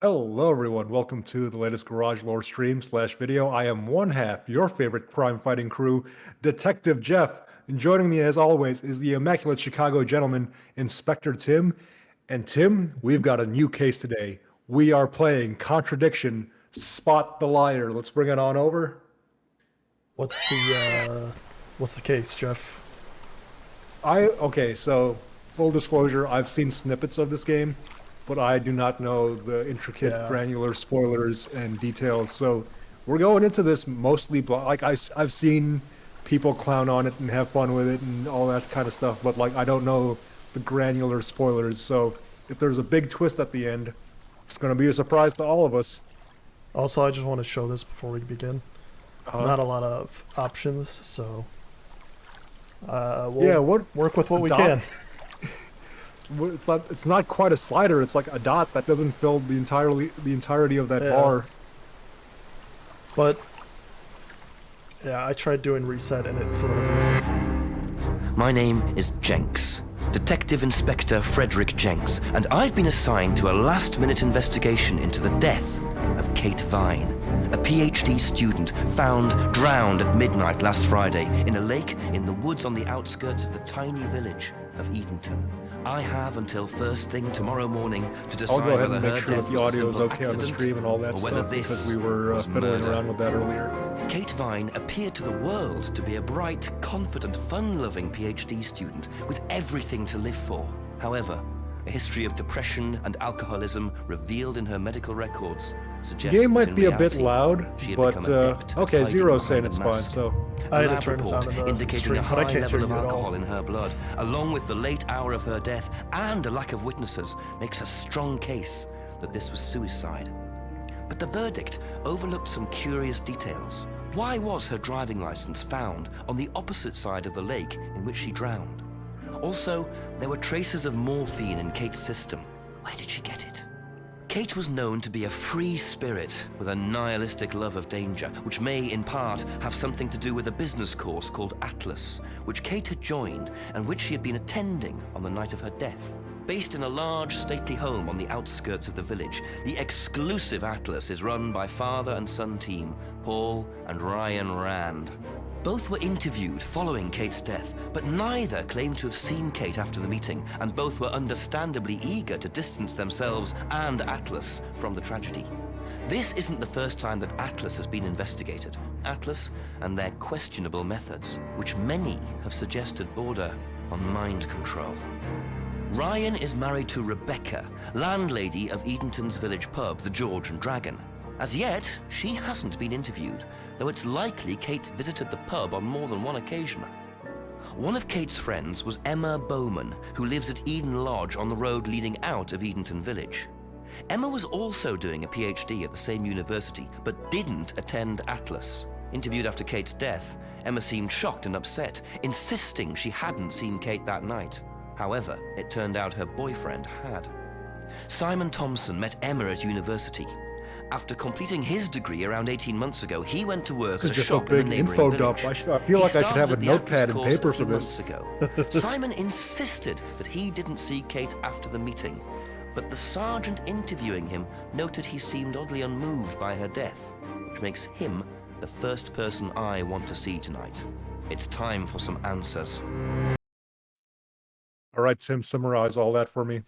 Hello everyone, welcome to the latest Garage Lore stream slash video. I am one half, your favorite crime fighting crew, Detective Jeff. And joining me as always is the immaculate Chicago gentleman, Inspector Tim. And Tim, we've got a new case today. We are playing Contradiction, Spot the Liar. Let's bring it on over. What's the case, Jeff? Okay, so full disclosure, I've seen snippets of this game, but I do not know the intricate, Yeah. granular spoilers and details. So we're going into this mostly like I've seen people clown on it and have fun with it and all that kind of stuff, but like I don't know the granular spoilers. So if there's a big twist at the end, it's going to be a surprise to all of us. Also, I just want to show this before we begin. Uh, Not a lot of options, so yeah, we'll what work with what we dot? can. It's not quite a slider. It's like a dot that doesn't fill the entirety of that Yeah. bar. But yeah, I tried doing reset and it for whatever reason. My name is Jenks, Detective Inspector Frederick Jenks, and I've been assigned to a last-minute investigation into the death of Kate Vine, a PhD student found drowned at midnight last Friday in a lake in the woods on the outskirts of the tiny village of Edenton. I have until first thing tomorrow morning to I'll go decide ahead whether and her make sure death that the was a audio is simple okay on the accident stream and all that or whether stuff because this we were was fiddling murder. around with that earlier. Kate Vine appeared to the world to be a bright, confident, fun-loving PhD student with everything to live for. However, a history of depression and alcoholism revealed in her medical records The suggests game that might in be a bit reality, loud, she had but become adept at okay, hiding Zero's saying behind a it's fine, mask. so I A had to lab turn it report down in the indicating stream, a but I high can't level hear of you at all. alcohol in her blood, along with the late hour of her death and a lack of witnesses, makes a strong case that this was suicide. But the verdict overlooked some curious details. Why was her driving license found on the opposite side of the lake in which she drowned? Also, there were traces of morphine in Kate's system. Where did she get it? Kate was known to be a free spirit with a nihilistic love of danger, which may, in part, have something to do with a business course called Atlas, which Kate had joined and which she had been attending on the night of her death. Based in a large, stately home on the outskirts of the village, the exclusive Atlas is run by father and son team, Paul and Ryan Rand. Both were interviewed following Kate's death, but neither claimed to have seen Kate after the meeting, and both were understandably eager to distance themselves and Atlas from the tragedy. This isn't the first time that Atlas has been investigated. Atlas and their questionable methods, which many have suggested border on mind control. Ryan is married to Rebecca, landlady of Edenton's village pub, the George and Dragon. As yet, she hasn't been interviewed, though it's likely Kate visited the pub on more than one occasion. One of Kate's friends was Emma Bowman, who lives at Eden Lodge on the road leading out of Edenton Village. Emma was also doing a PhD at the same university, but didn't attend Atlas. Interviewed after Kate's death, Emma seemed shocked and upset, insisting she hadn't seen Kate that night. However, it turned out her boyfriend had. Simon Thompson met Emma at university. After completing his degree around 18 months ago, he went to work this at is a just a shop in the big neighboring info village. dump. I feel like I should have a notepad and paper for this. Ago. Simon insisted that he didn't see Kate after the meeting, but the sergeant interviewing him noted he seemed oddly unmoved by her death, which makes him the first person I want to see tonight. It's time for some answers. All right, Tim, summarize all that for me.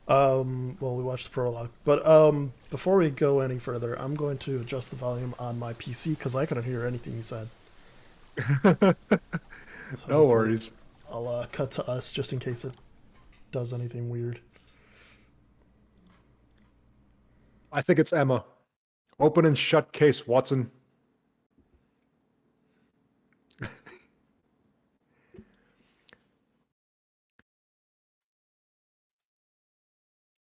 Well, we watched the prologue, but before we go any further, I'm going to adjust the volume on my PC because I couldn't hear anything you said. So No worries. I'll cut to us just in case it does anything weird. I think it's Emma. Open and shut case, Watson.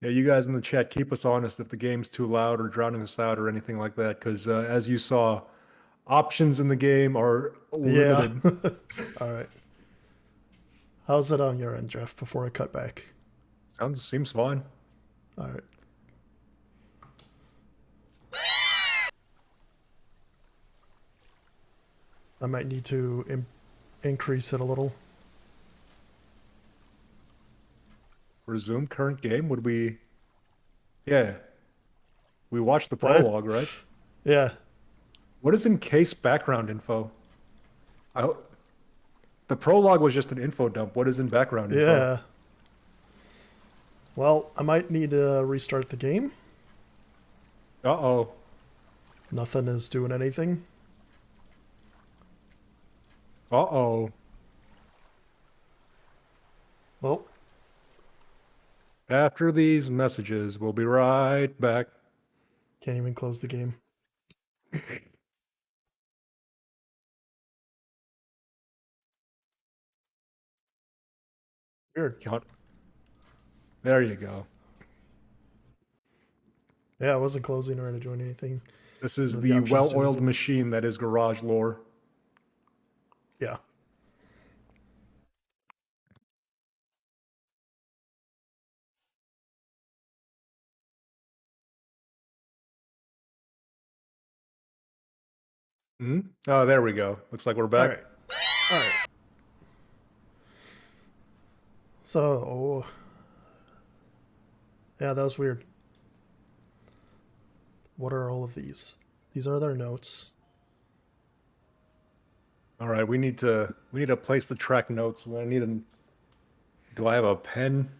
Yeah, you guys in the chat, keep us honest if the game's too loud or drowning us out or anything like that, because as you saw, options in the game are Yeah. limited. All right. How's it on your end, Jeff? Before I cut back. Seems fine. All right. I might need to increase it a little. Resume current game. Would we? Yeah. We watched the What? prologue, right? Yeah. What is in case background info? I, the prologue was just an info dump. What is in background info? Yeah. Well, I might need to restart the game. Uh-oh. Nothing is doing anything. Uh-oh. Well, After these messages, we'll be right back. can't even close the game. Weird. God. There you go. Yeah, I wasn't closing or doing anything. This is The the options to well-oiled anything. machine that is garage lore. Yeah. Hmm. Oh, there we go. Looks like we're All back. right. All right. So, yeah, that was weird. What are all of these? These are their notes. All right, we need to place the track notes. I need a. Do I have a pen?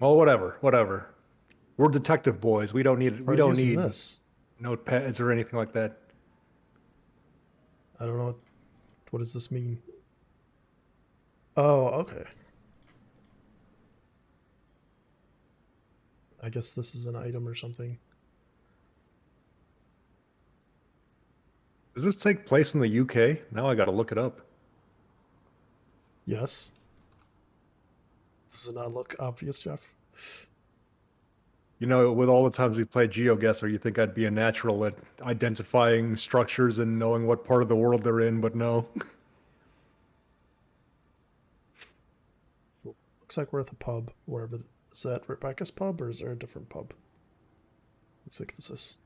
Well, whatever. We're detective boys. We don't need Try using need this. notepads or anything like that. I don't know. What does this mean? Oh, okay. I guess this is an item or something. Does this take place in the UK? Now I got to look it up. Yes. Does it not look obvious, Jeff? You know, with all the times we've played GeoGuessr, you think I'd be a natural at identifying structures and knowing what part of the world they're in, but no. Looks like we're at the pub, wherever. Is that Rebecca's pub, or is there a different pub? Looks like this is.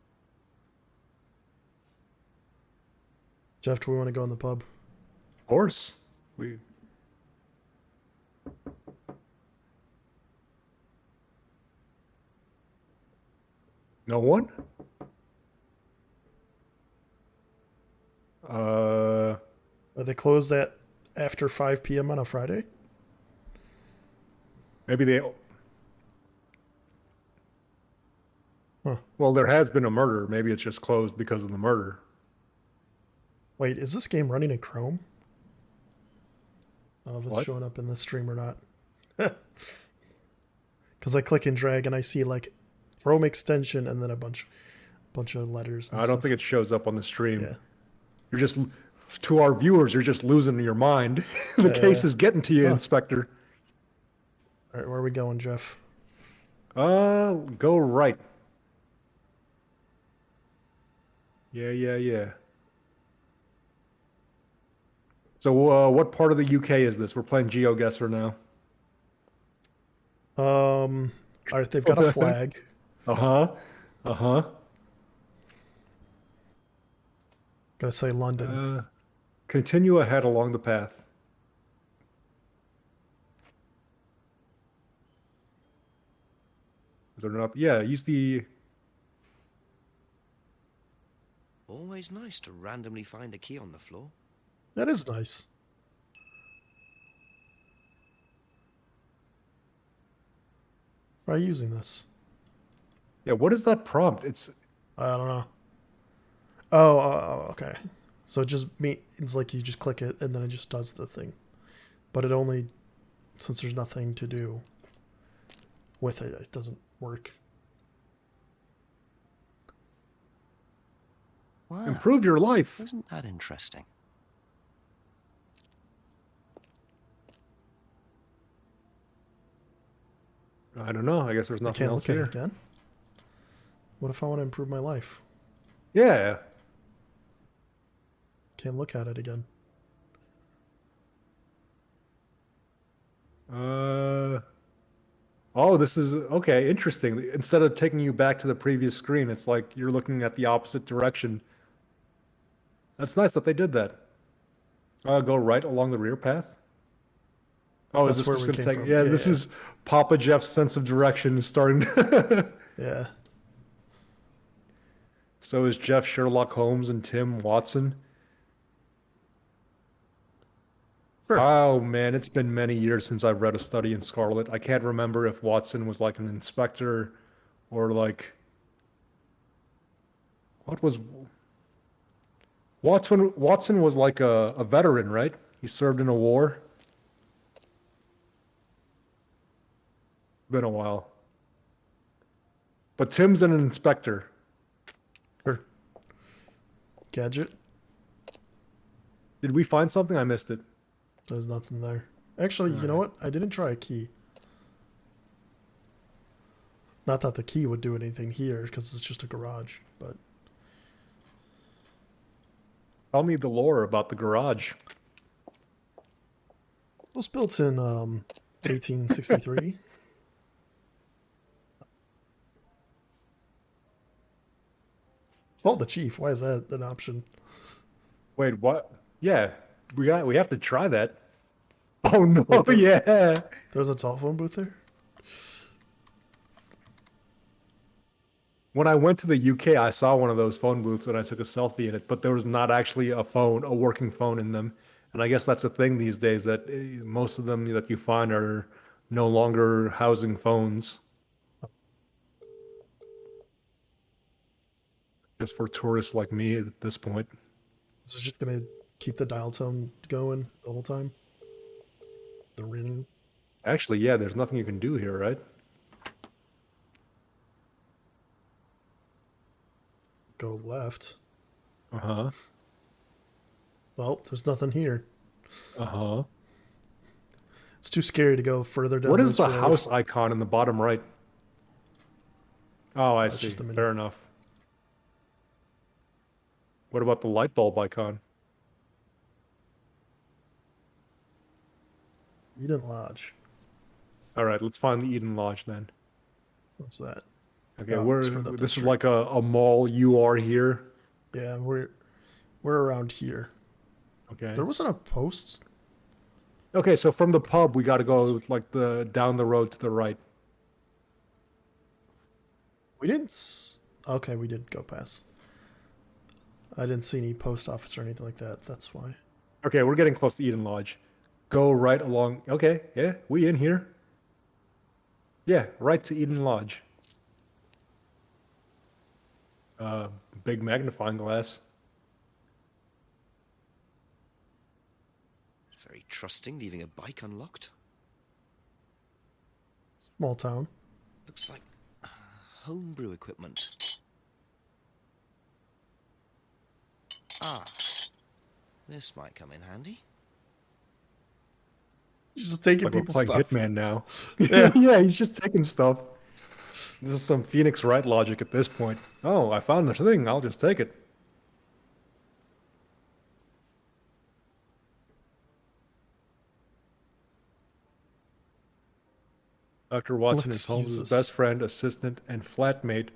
Jeff, do we want to go in the pub? Of course. We No one? Are they closed at after 5 p.m. on a Friday? Maybe they. Huh. Well, there has been a murder. Maybe it's just closed because of the murder. Wait, is this game running in Chrome? I don't know if it's What? showing up in the stream or not. Because I click and drag and I see like Chrome extension and then a bunch of letters. And I don't stuff. think it shows up on the stream. Yeah. You're just, to our viewers, you're just losing your mind. The case is getting to you, Huh. Inspector. All right, where are we going, Jeff? Go right. Yeah. So, what part of the UK is this? We're playing GeoGuessr now. All right, they've got a flag. Uh-huh. Gonna say London. Continue ahead along the path. Is there not? Yeah, use the. Always nice to randomly find a key on the floor. That is nice. Try using this. Yeah, what is that prompt? It's. I don't know. Oh, okay. So it just means like you just click it and then it just does the thing. But it only, since there's nothing to do with it, it doesn't work. Wow, Improve your life. isn't that interesting? I don't know. I guess there's I nothing can't else look at here. it again. What if I want to improve my life? Yeah. Can't look at it again. Oh, this is okay. Interesting. Instead of taking you back to the previous screen, it's like you're looking at the opposite direction. That's nice that they did that. Go right along the rear path. Oh, is That's this where just we gonna came take? from. Yeah, Yeah, this yeah. is Papa Jeff's sense of direction is starting. Yeah. So is Jeff Sherlock Holmes and Tim Watson? Sure. Oh man, it's been many years since I've read A Study in Scarlet. I can't remember if Watson was like an inspector or like what was Watson was like a veteran, right? He served in a war. Been a while. But Tim's an inspector. Sure. Gadget. Did we find something? I missed it. There's nothing there. Actually, you know what? I didn't try a key. Not that the key would do anything here, because it's just a garage, but... Tell me the lore about the garage. It was built in 1863. Oh, the chief. Why is that an option? Wait, what? Yeah, we have to try that. Oh no, Wait, yeah. There's a telephone booth there? When I went to the UK, I saw one of those phone booths and I took a selfie in it, but there was not actually a phone, a working phone in them. And I guess that's the thing these days that most of them that you find are no longer housing phones. Just for tourists like me at this point. This is just going to keep the dial tone going the whole time? The ringing? Actually, yeah, there's nothing you can do here, right? Go left. Uh-huh. Well, there's nothing here. Uh-huh. It's too scary to go further down What is this the road. house icon in the bottom right? Oh, I That's see. just a menu. Fair enough. What about the light bulb icon? Eden Lodge. All right, let's find the Eden Lodge then. What's that? Okay, Oh, it's further up the this is street. like a mall. You are here. Yeah, we're around here. Okay. There wasn't a post. Okay, so from the pub, we got to go like down the road to the right. We didn't. Okay, we did go past. I didn't see any post office or anything like that. That's why. Okay, we're getting close to Eden Lodge. Go right along. Okay, yeah, we in here. Yeah, right to Eden Lodge. Big magnifying glass. Very trusting, leaving a bike unlocked. Small town. Looks like homebrew equipment. Ah, this might come in handy. Just taking Like we're people's playing stuff. Hitman now. Yeah. Yeah, he's just taking stuff. This is some Phoenix Wright logic at this point. Oh, I found the thing. I'll just take it. Dr. Watson Let's is Holmes' use this. best friend, assistant, and flatmate.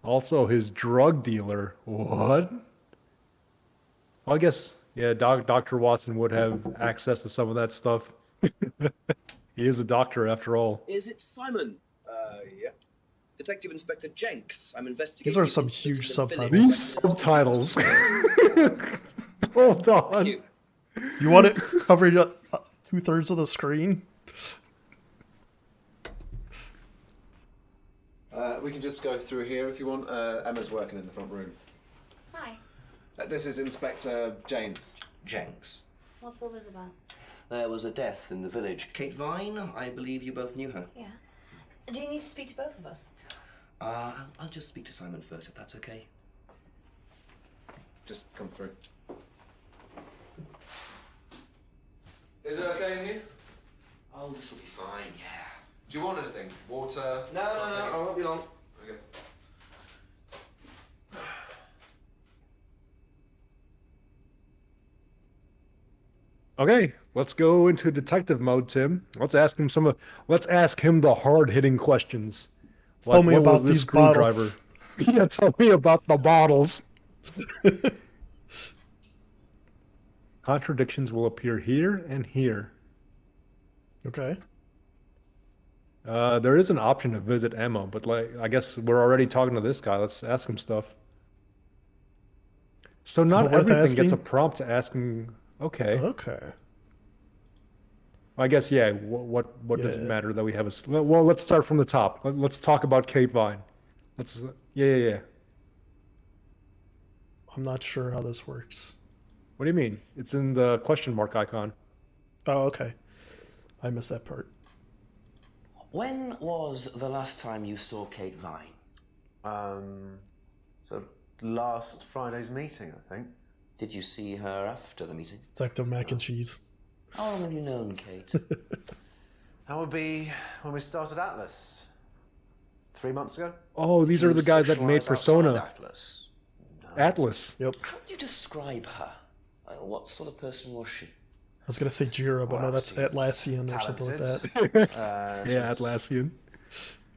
Also his drug dealer. What? Well, I guess, yeah, Dr. Watson would have access to some of that stuff. He is a doctor after all. Is it Simon? Yeah. Detective Inspector Jenks. I'm investigating. These are some the incident huge in the village. These subtitles. Hold on. Thank you. You want it covering up 2/3 of the screen? We can just go through here if you want. Emma's working in the front room. Hi. This is Inspector James. Jenks. What's all this about? There was a death in the village. Kate Vine, I believe you both knew her. Yeah. Do you need to speak to both of us? I'll just speak to Simon first, if that's okay. Just come through. Is it okay in here? Oh, this'll be fine, yeah. Do you want anything? Water? No, I won't be long. Okay. Okay, let's go into detective mode, Tim. Let's ask him let's ask him the hard-hitting questions. Like, Tell me what was about this these bottles. screwdriver? Yeah, tell me about the bottles. Contradictions will appear here and here. Okay. There is an option to visit Emma, but like I guess we're already talking to this guy. Let's ask him stuff. So So not worth everything gets a asking? prompt to asking. Okay. Okay. I guess yeah. What does it Yeah. matter that we have well, let's start from the top. Let's talk about Kate Vine. Let's yeah. I'm not sure how this works. What do you mean? It's in the question mark icon. Oh, okay. I missed that part. When was the last time you saw Kate Vine? So last Friday's meeting, I think. Did you see her after the meeting? Detective Mac and Cheese. How long have you known Kate? That would be when we started Atlas. 3 months ago? Oh, these Do are you the guys that made socialise outside Persona. Atlas? Atlas. Yep. How would you describe her? What sort of person was she? I was gonna say Jira, but no, Well, that's she's Atlassian or something like talented. that. Yeah, She's Atlassian.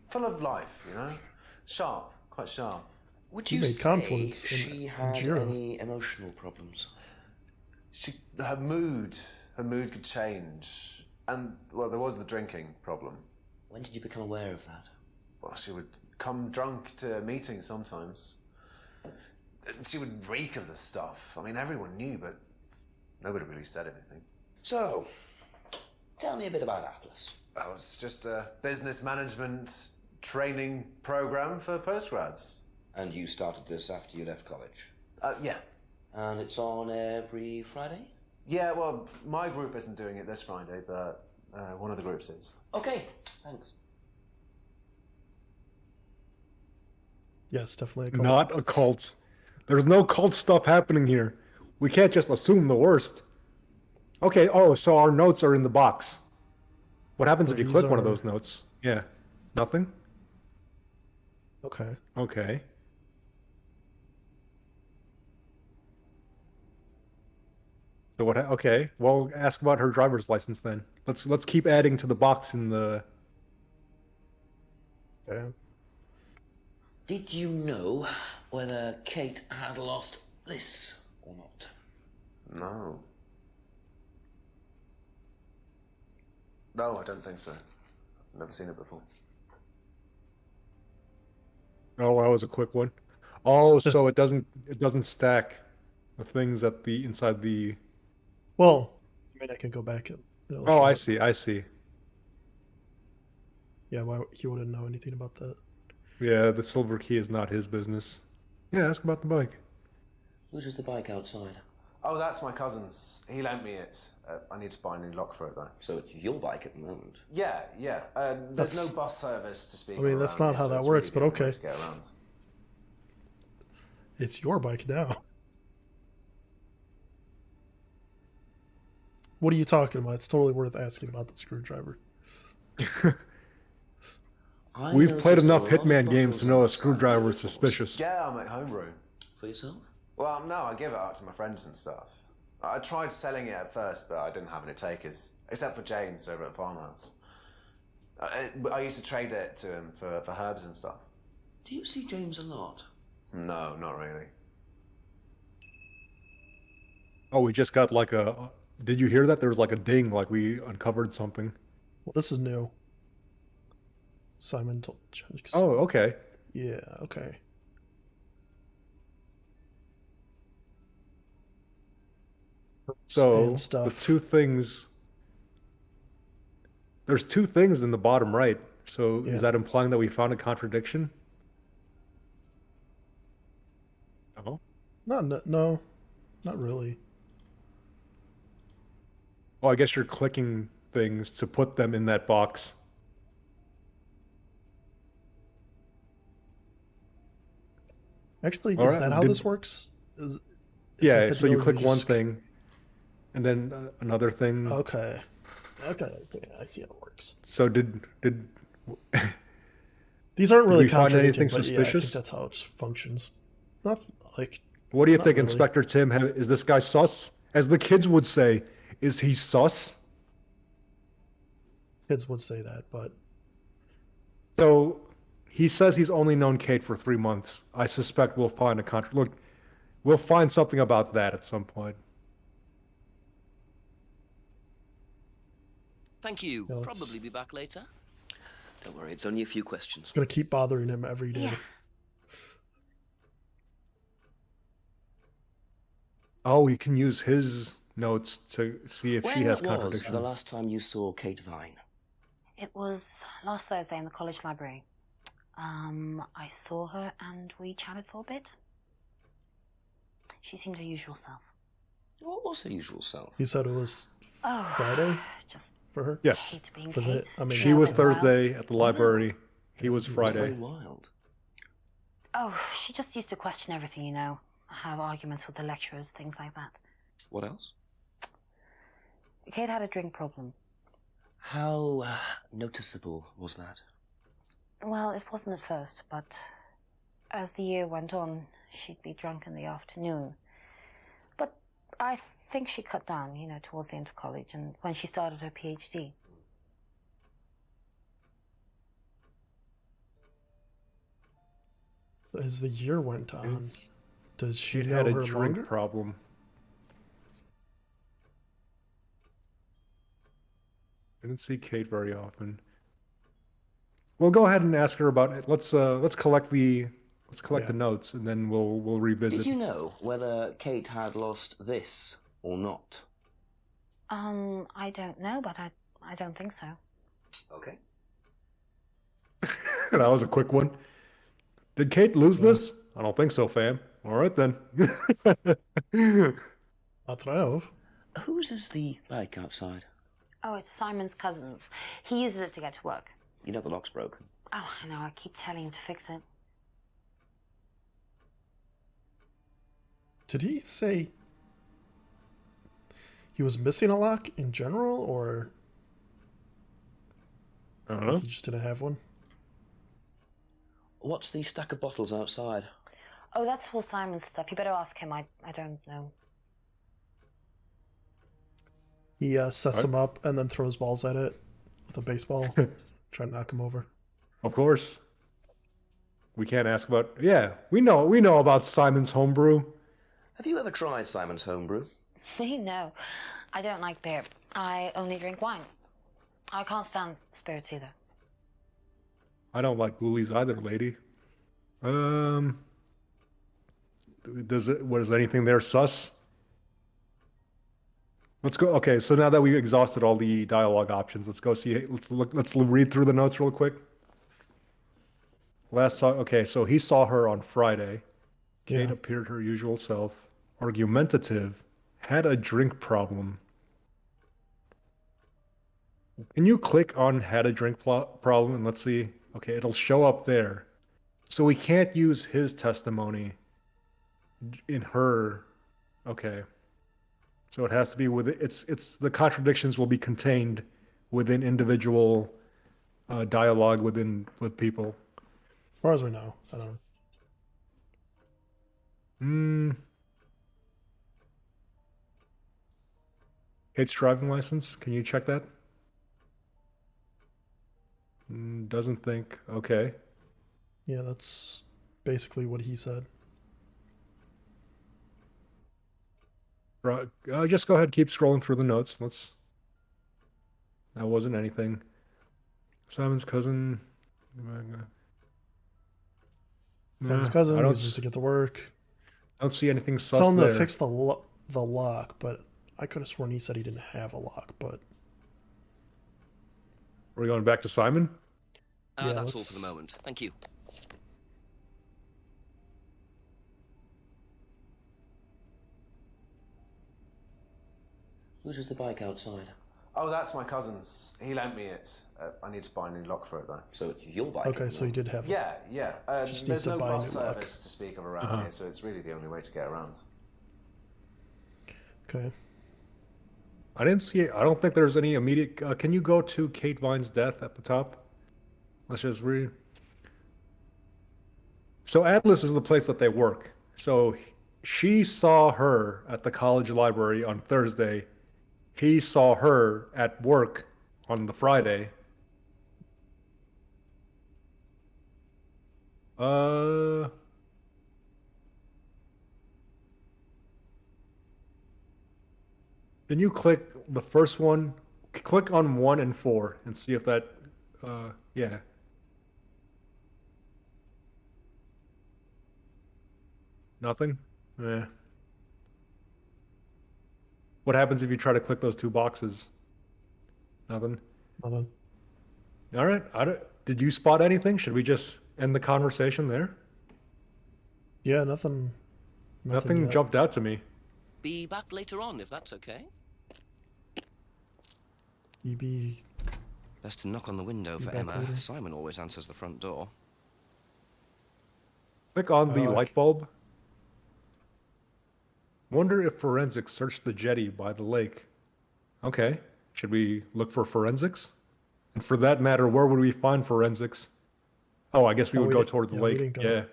full of life, you know? Sharp, quite sharp. Would You you made say Confluence in she had Jira. any emotional problems? Her mood could change. And, well, there was the drinking problem. When did you become aware of that? Well, she would come drunk to meetings sometimes. She would reek of the stuff. I mean, everyone knew, but nobody really said anything. So, tell me a bit about Atlas. Oh, it's just a business management training program for postgrads. And you started this after you left college? Yeah. And it's on every Friday? Yeah, well, my group isn't doing it this Friday, but one of the groups is. Okay, thanks. Yes, definitely a cult. Not a cult. There's no cult stuff happening here. We can't just assume the worst. Okay, oh, so our notes are in the box. What happens if you These click one of are- those notes? Yeah. Nothing? Okay. Okay. So what okay, well ask about her driver's license then. Let's keep adding to the box in the Okay. Did you know whether Kate had lost this or not? No. No, I don't think so. I've never seen it before. Oh, that was a quick one. Oh, so it doesn't stack the things at the inside the Well, I mean, I can go back and. it'll Oh, show I it. see, I see. Yeah, why he wouldn't know anything about that? Yeah, the silver key is not his business. Yeah, ask about the bike. Whose is the bike outside? Oh, that's my cousin's. He lent me it. I need to buy a new lock for it, though. So it's your bike at the moment. Yeah. There's That's- no bus service to speak I mean, that's around not here, how so that it's works, really but the only way okay. to get around. It's your bike now. What are you talking about? It's totally worth asking about the screwdriver. I We've played noticed a enough lot of Hitman games to bottles know a outside screwdriver is vehicles. suspicious. Yeah, I make homebrew. For yourself? Well, no, I give it out to my friends and stuff. I tried selling it at first, but I didn't have any takers, except for James over at Farmhouse. I used to trade it to him for herbs and stuff. Do you see James a lot? No, not really. Oh, we just got like a. Did you hear that? There was like a ding, like we uncovered something. Well, this is new. Simon told. Oh, okay. Yeah. Okay. So And the stuff. two things. There's two things in the bottom right. So Yeah. is that implying that we found a contradiction? No. No, not really. Well, I guess you're clicking things to put them in that box. Actually, All is right, that how did- this works? Is Yeah, that so you click literally one just- thing, and then another thing. Okay. Okay. I see how it works. So did These aren't really we find contradicting, anything but yeah, I think suspicious? that's how it functions. Not like what do you Not think, really. Inspector Tim? Is this guy sus? As the kids would say, is he sus? kids would say that, but So he says he's only known Kate for 3 months. I suspect we'll find a Look, we'll find something about that at some point. Thank you. Yeah, let's- Probably be back later. Don't worry, it's only a few questions. It's gonna keep bothering him every day. Yeah. Oh, you can use his notes to see if she When has was contradictions. the last time you saw Kate Vine? It was last Thursday in the college library. I saw her and we chatted for a bit. She seemed her usual self. What was her usual self? He said it was Oh, Friday just for her. Yes. Kate being For the- Kate. I mean- She Yeah, was a bit wild. Thursday at the library. He was Very Friday. wild. Oh, she just used to question everything, you know. Have arguments with the lecturers, things like that. What else? Kate had a drink problem. How noticeable was that? Well, it wasn't at first, but as the year went on, she'd be drunk in the afternoon. But I think she cut down, you know, towards the end of college and when she started her PhD. As the year went on, does she She know had a her drink longer? problem. I didn't see Kate very often. Well, go ahead and ask her about it. Let's collect the Yeah. notes and then we'll revisit. Did you know whether Kate had lost this or not? I don't know, but I don't think so. Okay. That was a quick one. Did Kate lose this? I don't think so, fam. All right then. Not that I know of. Whose is the bike outside? Oh, it's Simon's cousin's. He uses it to get to work. You know the lock's broken. Oh, I know, I keep telling him to fix it. Did he say he was missing a lock in general, or I don't know. he just didn't have one? What's the stack of bottles outside? Oh, that's all Simon's stuff. You better ask him. I don't know. He sets What? him up and then throws balls at it with a baseball, trying to knock him over. Of course. We can't ask about. Yeah, we know about Simon's homebrew. Have you ever tried Simon's homebrew? Me? No. I don't like beer. I only drink wine. I can't stand spirits either. I don't like ghoulies either, lady. Was anything there sus? Let's go. Okay, so now that we've exhausted all the dialogue options, let's go see. Let's read through the notes real quick. Okay, so he saw her on Friday. Kate Yeah. appeared her usual self, argumentative, had a drink problem. Can you click on had a drink problem and let's see? Okay, it'll show up there. So we can't use his testimony in her. Okay. So it has to be with it's the contradictions will be contained within individual dialogue with people. As far as we know, I don't know. Kate's driving license. Can you check that? Doesn't think. Okay. Yeah, that's basically what he said. Right. Just go ahead. Keep scrolling through the notes. That wasn't anything. Simon's cousin. Someone's Nah, cousin I don't, uses to get to work. I don't see anything sus Telling him there. to fix the lock, but I could have sworn he said he didn't have a lock. But Are we going back to Simon? Yeah, That's all let's- for the moment. Thank you. Whose is the bike outside? Oh, that's my cousin's. He lent me it. I need to buy a new lock for it, though. So it's your bike. okay, so he did have. Yeah, yeah. Just There's needs to no buy a bus new lock. service to speak of around here, so it's really the only way to get around. Okay. I didn't see it. I don't think there's any immediate. Can you go to Kate Vine's death at the top? Let's just read. So Atlas is the place that they work. So she saw her at the college library on Thursday. He saw her at work on the Friday. Can you click the first one? click on 1 and 4 and see if that, yeah. Nothing? Yeah. What happens if you try to click those 2 boxes? Nothing. Nothing. All right. Did you spot anything? Should we just end the conversation there? Yeah, nothing. Nothing yet. jumped out to me. Be back later on, if that's okay. EB. Best to knock on the window for back Emma. later. Simon always answers the front door. Click on the like- light bulb. Wonder if forensics searched the jetty by the lake. Okay. Should we look for forensics? And for that matter, where would we find forensics? Oh, I guess we Oh, would we go didn't- toward the yeah, we lake. didn't go. Yeah.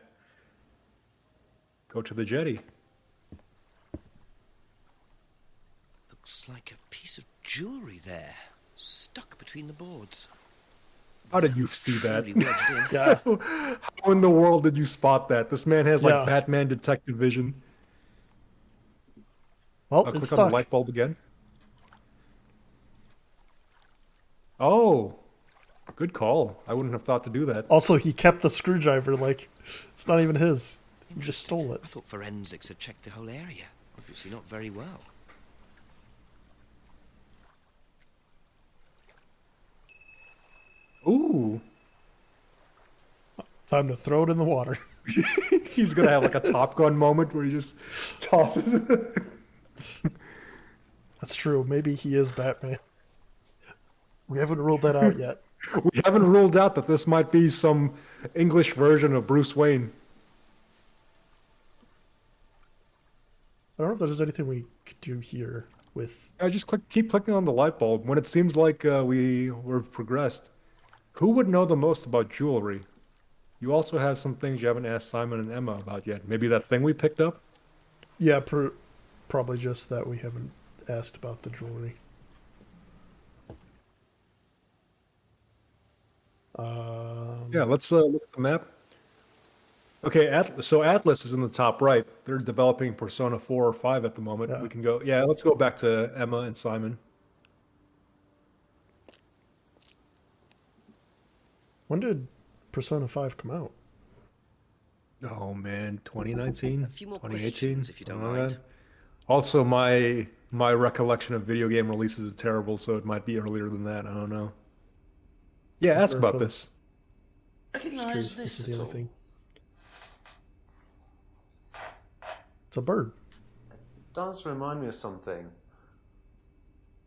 Go to the jetty. Looks like a piece of jewellery there, stuck between the boards. How did you see that? Truly wedged in. Yeah. How in the world did you spot that? This man has like Yeah. Batman detective vision. Well, I'll it's click on the stuck. light bulb again. Oh, good call. I wouldn't have thought to do that. Also, he kept the screwdriver. Like, it's not even his. He just stole it. I thought forensics had checked the whole area. Obviously not very well. Ooh, Time to throw it in the water. he's gonna have like a Top Gun moment where he just tosses it. That's true. Maybe he is Batman. We haven't ruled that out yet. We haven't ruled out that this might be some English version of Bruce Wayne. I don't know if there's anything we could do here with. I just keep clicking on the light bulb when it seems like we've progressed. Who would know the most about jewelry? You also have some things you haven't asked Simon and Emma about yet. Maybe that thing we picked up? Yeah, probably just that we haven't asked about the jewelry. Yeah, let's look at the map. Okay, so Atlas is in the top right. They're developing Persona 4 or 5 at the moment. Yeah. We can go, yeah, let's go back to Emma and Simon. When did Persona 5 come out? Oh man, 2019, A few more 2018, questions, if you don't something like mind. that. Also, my recollection of video game releases is terrible, so it might be earlier than that. I don't know. Yeah, ask Sure, about so- this. Recognise Curious if this is the at only all? thing. It's a bird. Does remind me of something.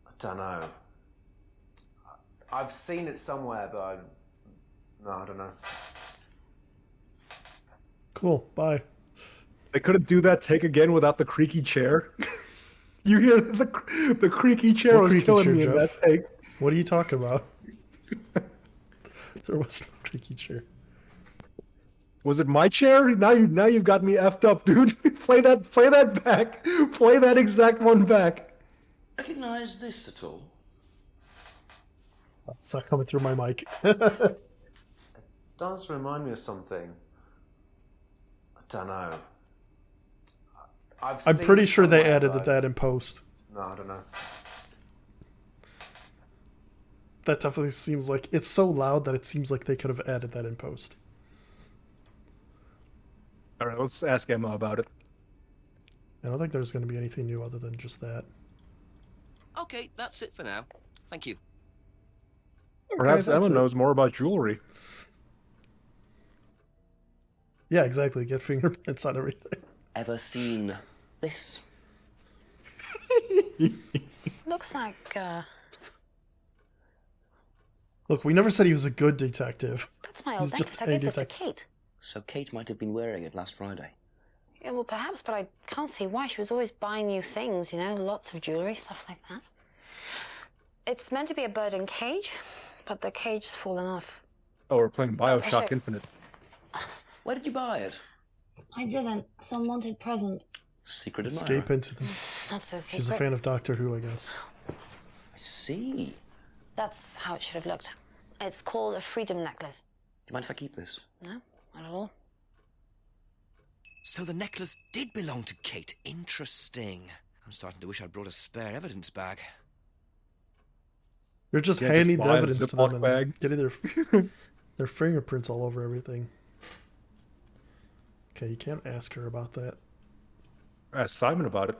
I don't know. I've seen it somewhere, but no, I don't know. Cool. Bye. They couldn't do that take again without the creaky chair. You hear the creaky chair What was creaky killing chair, me in Jeff? that take. What are you talking about? There was no creaky chair. Was it my chair? Now you've got me effed up, dude. Play that back. Play that exact one back. Recognise this at all? It's not coming through my mic. Does remind me of something. I don't know. I'm seen pretty it sure they somewhere, added but that in post. No, I don't know. That definitely seems like it's so loud that it seems like they could have added that in post. All right, let's ask Emma about it. I don't think there's going to be anything new other than just that. Okay, that's it for now. Thank you. Perhaps that's Emma it. knows more about jewelry. Yeah, exactly. Get fingerprints on everything. Ever seen this? Looks like, Look, we never said he was a good detective. that's my old He's just necklace. I a gave this to detective. Kate. So Kate might have been wearing it last Friday. Yeah, well, perhaps, but I can't see why. She was always buying new things, you know, lots of jewelry, stuff like that. It's meant to be a bird in cage, but the cage's fallen off. Oh, we're playing Bioshock Sure. Infinite. Where did you buy it? I didn't. Some wanted present. Secret admirer. Escape into them. Not so secret. She's a fan of Doctor Who, I guess. I see. That's how it should have looked. It's called a freedom necklace. Do you mind if I keep this? No, not at all. So the necklace did belong to Kate. Interesting. I'm starting to wish I'd brought a spare evidence bag. You're just Can't handing the fly in a evidence to them Ziploc and bag. getting their fingerprints all over everything. Okay, you can't ask her about that. Ask Simon about it.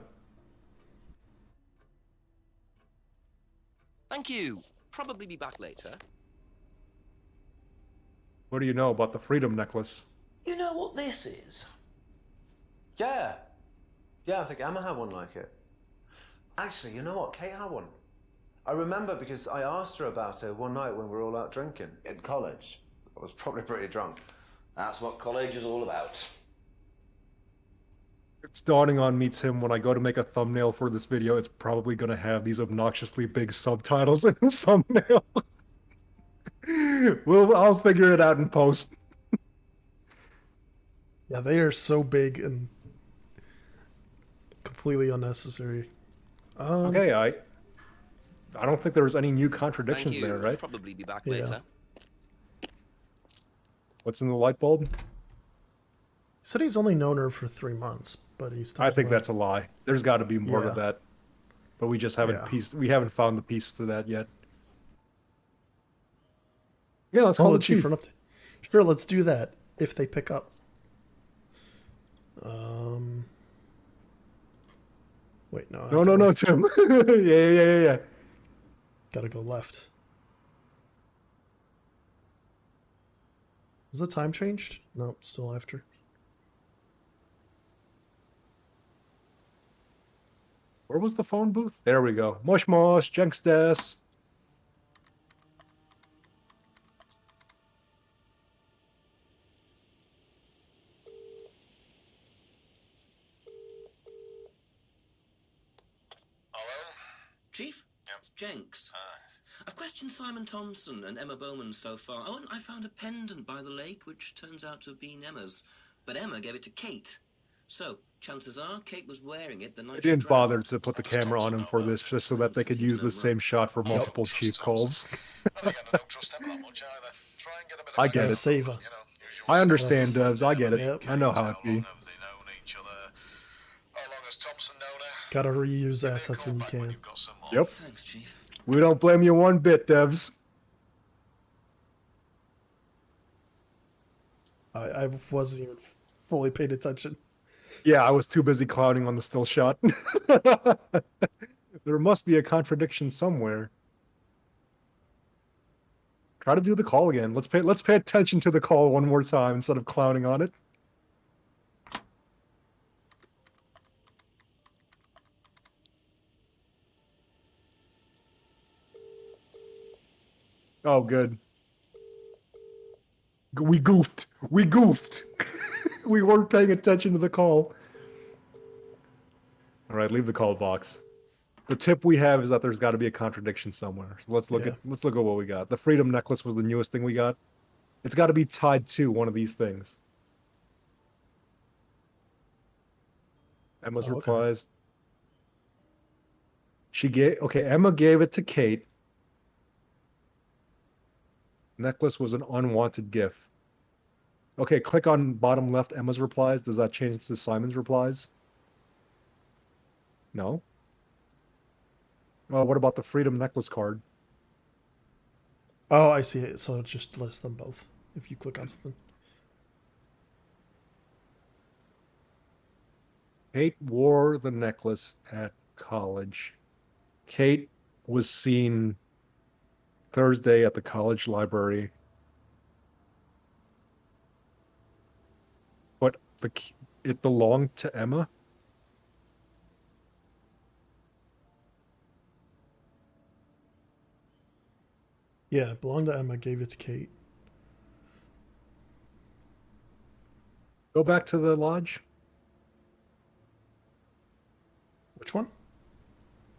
Thank you. Probably be back later. What do you know about the Freedom Necklace? You know what this is? Yeah. Yeah, I think Emma had one like it. Actually, you know what? Kate had one. I remember because I asked her about it one night when we were all out drinking in college. I was probably pretty drunk. That's what college is all about. It's dawning on me, Tim, when I go to make a thumbnail for this video, it's probably going to have these obnoxiously big subtitles in the thumbnail. I'll figure it out in post. Yeah, they are so big and completely unnecessary. Okay, I don't think there was any new Thank contradictions you. there, right? Probably be back Yeah. later. What's in the light bulb? He said he's only known her for 3 months, but he's I talking think about- that's a lie. There's got to be more to Yeah. that, but we just haven't Yeah. we haven't found the piece to that yet. Yeah, let's call Oh, the the chief chief. run up to... Sure, let's do that if they pick up. Wait, no. No, Tim. Yeah. Gotta go left. Is the time changed? Nope, still after. Where was the phone booth? There we go. Mosh mosh, Jenks des. Chief? It's Jenks. I've questioned Simon Thompson and Emma Bowman so far. Oh, and I found a pendant by the lake, which turns out to have been Emma's. But Emma gave it to Kate. So, chances are Kate was wearing it the night I she didn't drowned. bother to put the camera on him for this, just so that they could use the same shot for multiple chief calls. I get Gotta it. save her. I understand, Yes. Dubs. I get it. Yep. I know how it be. Gotta reuse assets when you can. Yep. Thanks, Chief. We don't blame you one bit, Devs. I wasn't even fully paying attention. Yeah, I was too busy clowning on the still shot. There must be a contradiction somewhere. Try to do the call again. Let's pay attention to the call one more time instead of clowning on it. Oh, good. We goofed. We goofed. We weren't paying attention to the call. All right, leave the call box. The tip we have is that there's got to be a contradiction somewhere. So let's look at what we got. The Freedom Necklace was the newest thing we got. It's got to be tied to one of these things. Emma's replies. Emma gave it to Kate. Necklace was an unwanted gift. Okay, click on bottom left Emma's replies. Does that change to Simon's replies? No. Well, what about the Freedom Necklace card? Oh, I see it. So it just lists them both if you click on something. Kate wore the necklace at college. Kate was seen Thursday at the college library. But it belonged to Emma? Yeah, it belonged to Emma, gave it to Kate. Go back to the lodge. Which one?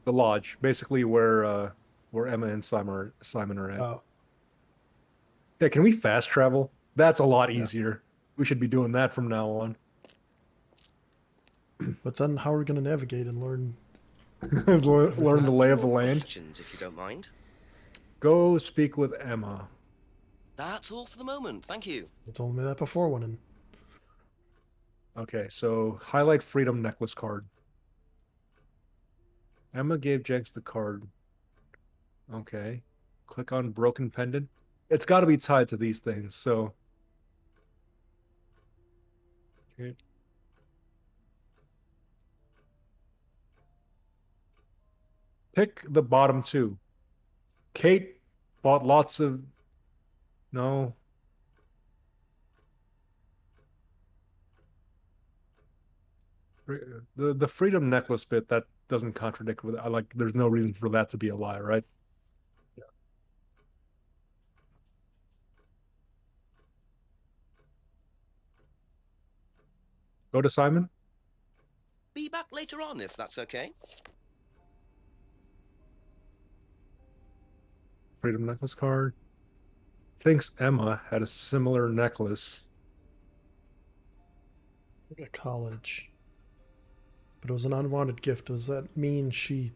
The lodge, basically where Emma and Simon are at. Oh, Yeah, can we fast travel? That's a lot easier. We should be doing that from now on. but then how are we going to navigate and learn? Learn the lay of the land. Questions, if you don't mind. Go speak with Emma. That's all for the moment. Thank you. You told me that before, when Okay, so highlight Freedom Necklace card. Emma gave Jenks the card. Okay. Click on broken pendant. It's got to be tied to these things. So, okay. Pick the bottom two. Kate bought lots of. No. The freedom necklace bit that doesn't contradict with. I like. There's no reason for that to be a lie, right? Go to Simon. Be back later on if that's okay. Freedom necklace card. Thinks Emma had a similar necklace. At college. But it was an unwanted gift. Does that mean she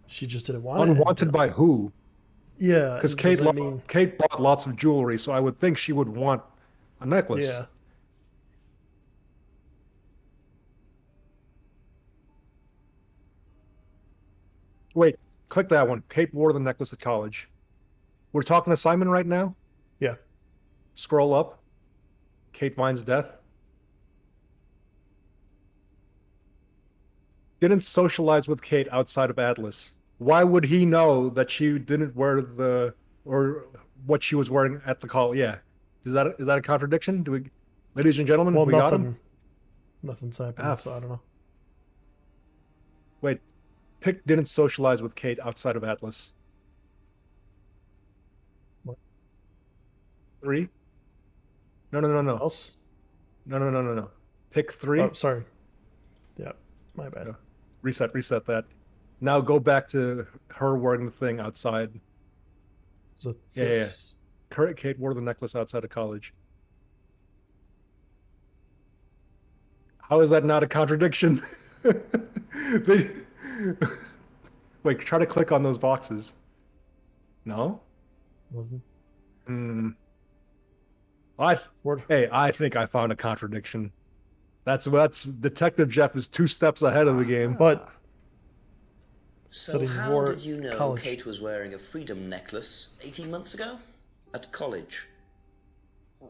just didn't want it? Unwanted by who? Yeah. Because does that mean... Kate bought lots of jewelry, so I would think she would want a necklace. Yeah. Wait, click that one. Kate wore the necklace at college. We're talking to Simon right now? Yeah. Scroll up. Kate Vine's death. Didn't socialize with Kate outside of Atlas. Why would he know that she didn't wear or what she was wearing at the call? Yeah. Is that a contradiction? Ladies and gentlemen, Well, we got him? Nothing's happening, so I don't know. Wait. Pick didn't socialize with Kate outside of Atlas. What? 3? No. Else? No. Pick 3. Oh, sorry. Yeah, my bad. Reset that. Now go back to her wearing the thing outside. So Yeah. Kate wore the necklace outside of college. How is that not a contradiction? Wait, try to click on those boxes. No? Wasn't. I think I found a contradiction. That's Detective Jeff is 2 steps ahead of the game. But So he how wore did you know college. Kate was wearing a freedom necklace 18 months ago? At college?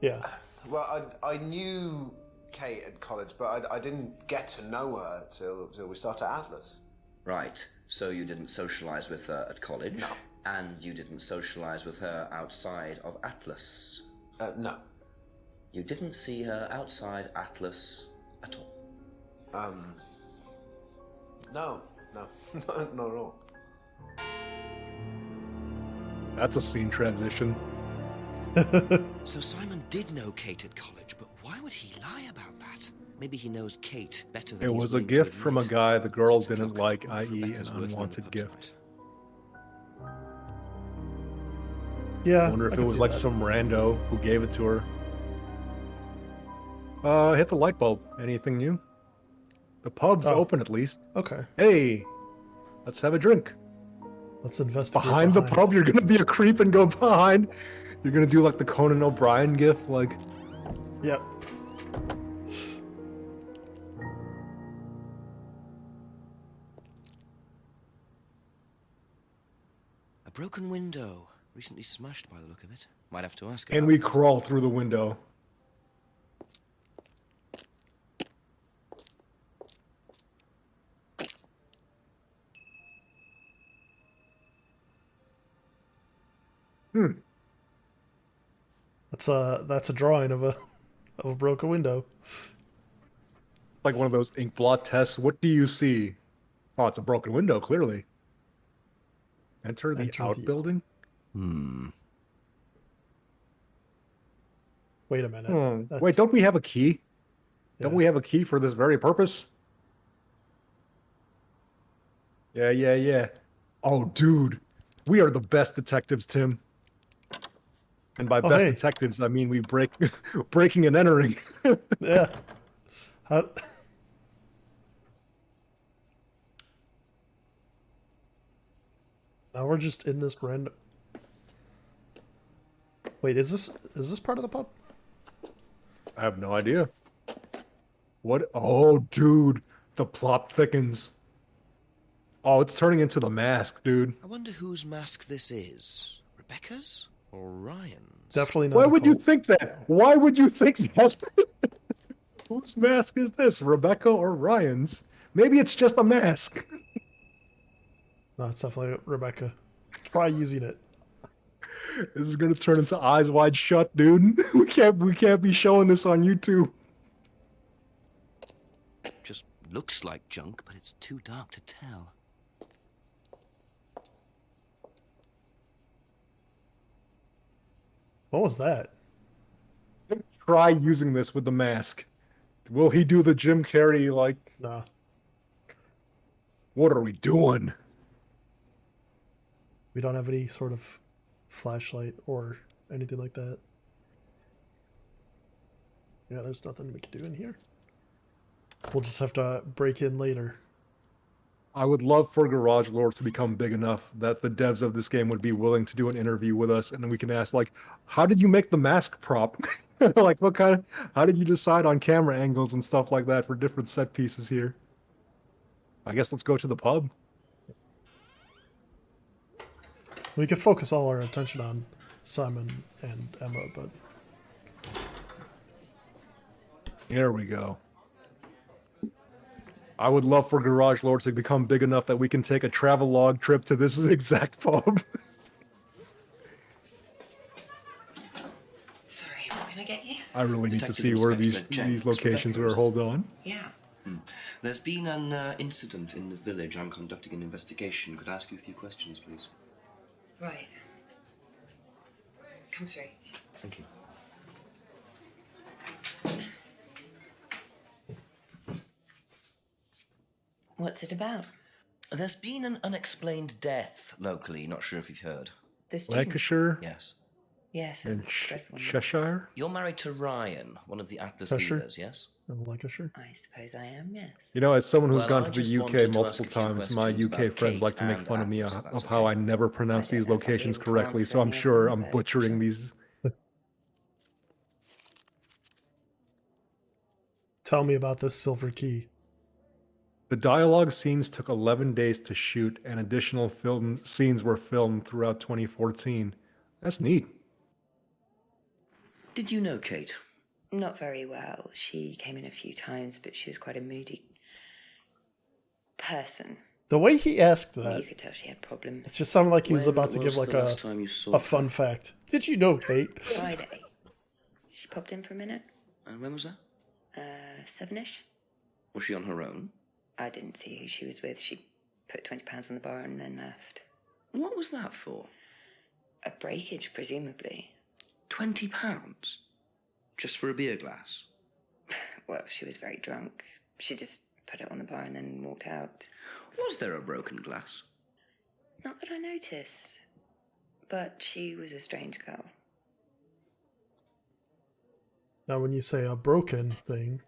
yeah, Well, I knew Kate at college, but I didn't get to know her till we started Atlas. Right, so you didn't socialise with her at college? No. And you didn't socialise with her outside of Atlas? No. You didn't see her outside Atlas at all? No, not at all. That's a scene transition. So Simon did know Kate at college, but why would he lie about that? Maybe he knows Kate better than It he's was a willing to gift from a admit. guy the girl 6 didn't o'clock. like, Look for i.e. Rebecca's an working in the unwanted pub gift. yeah. I wonder if I it can was see like that. some rando who gave it to her. Hit the light bulb. Anything new? The pub's Oh. open at least. Okay, Hey, let's have a drink. let's investigate Behind the pub, you're gonna be a creep and go behind. You're gonna do like the Conan O'Brien gif, like. Yep. A broken window, recently smashed by the look of it. Might have to ask. And about we it. crawl through the window. That's a drawing of a broken window. Like one of those ink blot tests. What do you see? Oh, it's a broken window, clearly. Enter the Enter the- outbuilding? Wait a minute. That's- Wait, don't we have a key? Don't Yeah. we have a key for this very purpose? Yeah. Oh, dude. We are the best detectives, Tim. And by Oh, best hey. detectives, I mean we breaking and entering. Yeah. How? Now we're just in this random. Wait, is this part of the pub? I have no idea. What? Oh, dude. The plot thickens. Oh, it's turning into The Mask, dude. I wonder whose mask this is. Rebecca's or Ryan's? Definitely not. Why a would you cult. think that? Why would you think that? Whose mask is this? Rebecca or Ryan's? Maybe it's just a mask. No, it's definitely Rebecca. Try using it. This is gonna turn into Eyes Wide Shut, dude. We can't be showing this on YouTube. Just looks like junk, but it's too dark to tell. What was that? Try using this with the mask. Will he do the Jim Carrey, like, Nah. what are we doing? We don't have any sort of flashlight or anything like that. Yeah, there's nothing we can do in here. We'll just have to break in later. I would love for Garage Lords to become big enough that the devs of this game would be willing to do an interview with us, and then we can ask, like, how did you make the mask prop? Like, how did you decide on camera angles and stuff like that for different set pieces here? I guess let's go to the pub. We could focus all our attention on Simon and Emma, but Here we go. I would love for Garage Lords to become big enough that we can take a travelogue trip to this exact pub. Sorry, what can I get you? I really need to see Detective where Inspector these Jenks, locations Rebecca, were. is it? Hold on. Yeah. There's been an incident in the village. I'm conducting an investigation. Could I ask you a few questions, please? Right. Come through. Thank you. What's it about? There's been an unexplained death locally. Not sure if you've heard. The student? Lancashire Yes. Yes, and it's dreadful. Cheshire. You're married to Ryan, one of the Atlas Cheshire? leaders, yes? Lancashire. I suppose I am, yes. You know, as someone who's Well, gone I to just the wanted UK to ask multiple a few times, my questions UK about friends Kate like to make and fun of me Atlas, if that's of how okay. I never pronounce I don't these know if I'll be locations able to correctly, answer so I'm any of sure them, I'm but butchering sure. these. Tell me about this silver key. The dialogue scenes took 11 days to shoot, and additional film scenes were filmed throughout 2014. That's neat. Did you know Kate? Not very well. She came in a few times, but she was quite a moody person. The way he asked You that, could tell she had problems. it just sounded like he was When about to give was like the last time you saw a fun her? fact. Did you know, Kate? Friday. She popped in for a minute. And when was that? 7ish. Was she on her own? I didn't see who she was with. She put £20 on the bar and then left. What was that for? A breakage, presumably. £20? Just for a beer glass? Well, she was very drunk. She just put it on the bar and then walked out. Was there a broken glass? Not that I noticed. But she was a strange girl. Now, when you say a broken thing,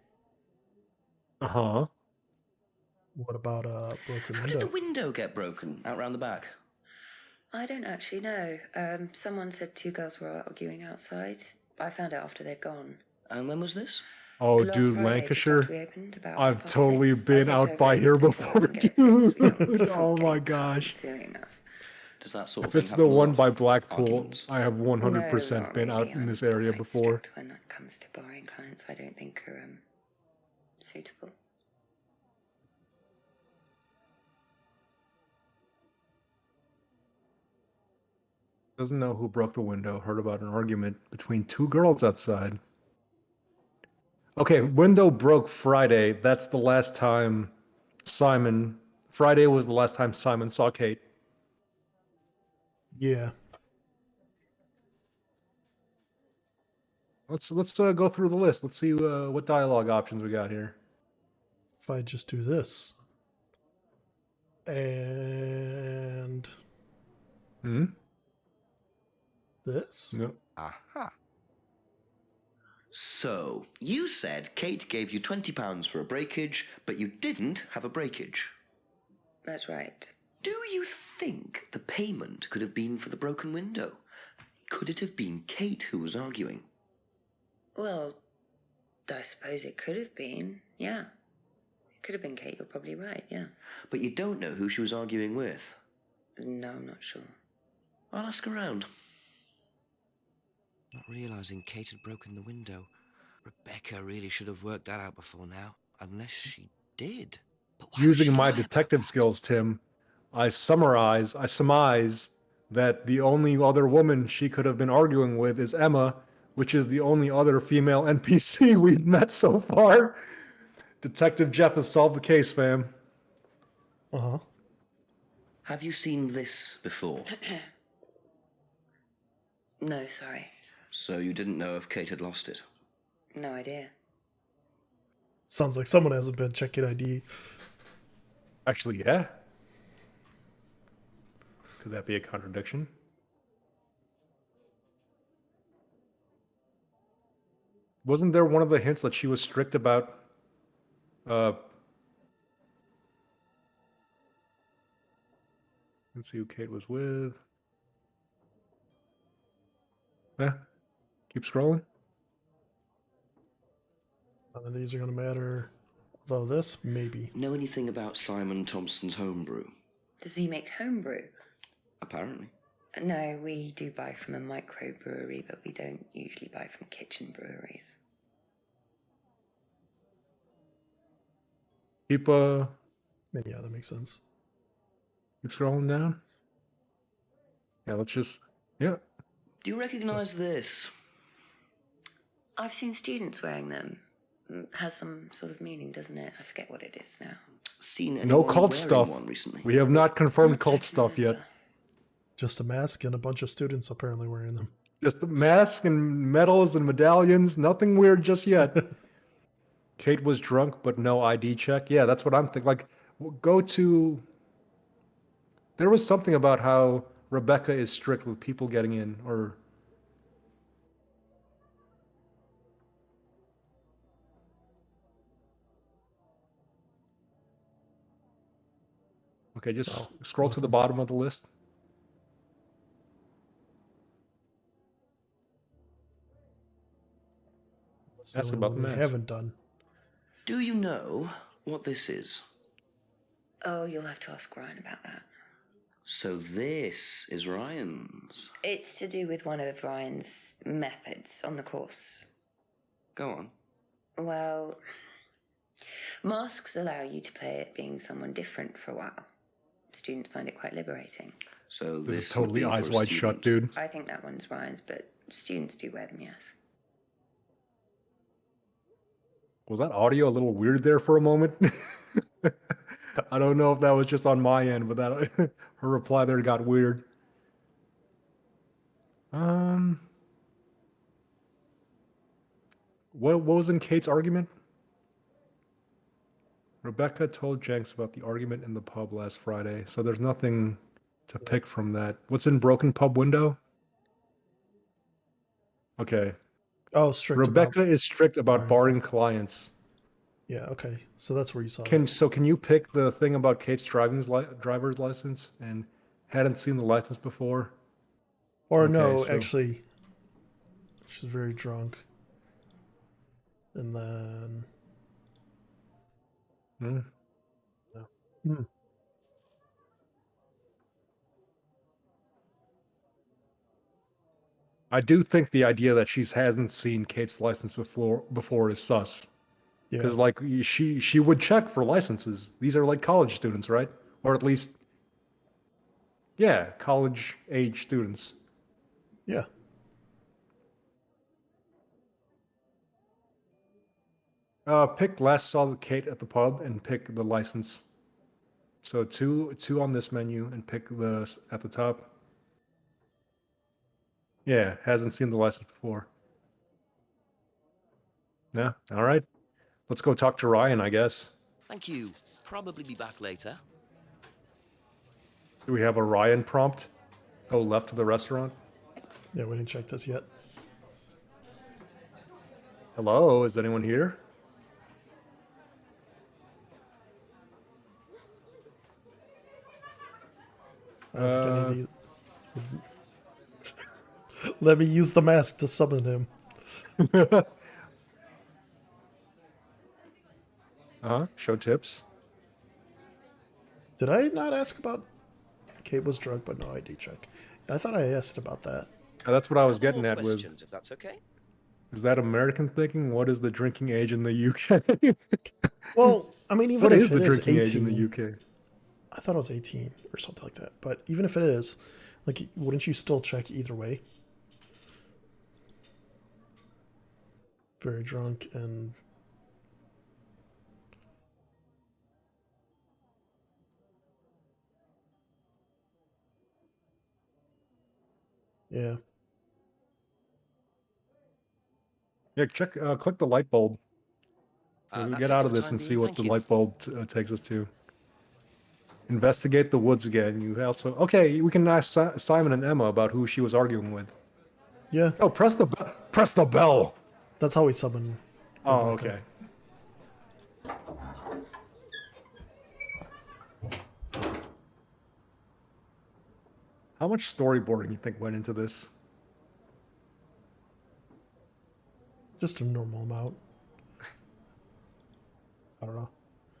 Uh-huh. what about a broken How did the window? window get broken out round the back? I don't actually know. Someone said two girls were arguing outside. I found out after they'd gone. And when was this? Oh, Last dude, Friday, just after we Lancashire. opened, about I've 6:30. totally I been take out over by here until before, we get it fixed. We don't dude. Oh get my caught gosh. soon enough. Does that sort of If thing it's the happen a one lot? by Blackpool, Arguments? I have 100% not been out really. in this I'm area quite before. strict when it comes to barring clients I don't think are suitable. Doesn't know who broke the window. Heard about an argument between two girls outside. Okay, window broke Friday. That's the last time Friday was the last time Simon saw Kate. Yeah. Let's go through the list. Let's see what dialogue options we got here. If I just do this. And Hmm? this. No. Aha. So, you said Kate gave you £20 for a breakage, but you didn't have a breakage. That's right. Do you think the payment could have been for the broken window? Could it have been Kate who was arguing? Well, I suppose it could have been, yeah. Could have been Kate, you're probably right, yeah. But you don't know who she was arguing with. No, I'm not sure. I'll ask around. Not realizing Kate had broken the window. Rebecca really should have worked that out before now. Unless she did. But why would Using she my lie about detective that? skills, Tim, I surmise that the only other woman she could have been arguing with is Emma, which is the only other female NPC we've met so far. Detective Jeff has solved the case, fam. Uh-huh. Have you seen this before? No, sorry. So you didn't know if Kate had lost it? No idea. Sounds like someone hasn't been checking ID. Actually, yeah. Could that be a contradiction? Wasn't there one of the hints that she was strict about let's see who Kate was with. Yeah. Keep scrolling. None of these are going to matter. Though this, maybe. Know anything about Simon Thompson's homebrew? Does he make homebrew? Apparently. No, we do buy from a microbrewery, but we don't usually buy from kitchen breweries. Keep Yeah, that makes sense. keep scrolling down. Yeah, let's just yeah. Do you recognize this? I've seen students wearing them. Has some sort of meaning, doesn't it? I forget what it is now. Seen anyone No cult wearing stuff. one recently? We have not confirmed Not cult that I stuff yet. remember. Just a mask and a bunch of students apparently wearing them. Just the mask and medals and medallions. Nothing weird just yet. Kate was drunk, but no ID check. Yeah, that's what I'm thinking. Like, go to. There was something about how Rebecca is strict with people getting in, or. Okay, just No, scroll to the nothing. bottom of the list. That's the Ask only about one the we mask. haven't done. Do you know what this is? Oh, you'll have to ask Ryan about that. So this is Ryan's. It's to do with one of Ryan's methods on the course. Go on. Well, masks allow you to play at being someone different for a while. Students find it quite liberating. So This is would totally be for eyes a wide student. shut, dude. I think that one's Ryan's, but students do wear them, yes. Was that audio a little weird there for a moment? I don't know if that was just on my end, but that her reply there got weird. What was in Kate's argument? Rebecca told Jenks about the argument in the pub last Friday, so there's nothing to pick from that. What's in broken pub window? Okay. Oh, strict Rebecca about... is strict about barring clients. Yeah, okay. So that's where you saw Can it. can you pick the thing about Kate's driver's license and hadn't seen the license before? Or Okay, no, so- actually, she's very drunk. And then... Hmm. Hmm. I do think the idea that she hasn't seen Kate's license before is sus. Yeah. Because like she would check for licenses. These are like college students, right? Or at least, yeah, college age students. Yeah. Pick last saw Kate at the pub and pick the license. So two on this menu and pick the at the top. Yeah, hasn't seen the license before. Yeah, all right. Let's go talk to Ryan, I guess. Thank you. Probably be back later. Do we have a Ryan prompt? Go left to the restaurant. Yeah, we didn't check this yet. Hello, is anyone here? I don't think any of these... Let me use the mask to summon him. Show tips. Did I not ask about Kate was drunk but no ID check? I thought I asked about that. That's what I was Couple getting more at with. questions, if that's okay. Is that American thinking? What is the drinking age in the UK? Well, I mean, even What if is it the is drinking 18, age in the UK? I thought it was 18 or something like that. But even if it is, like, wouldn't you still check either way? Very drunk and yeah. Yeah, check. Click the light bulb. We'll That's get it out for of the this time and see being, what thank the you. light bulb takes us to. Investigate the woods again. You also okay? We can ask Simon and Emma about who she was arguing with. Yeah, Oh, press the bell. that's how we summon Oh, Rebecca. okay. How much storyboarding you think went into this? Just a normal amount. I don't know.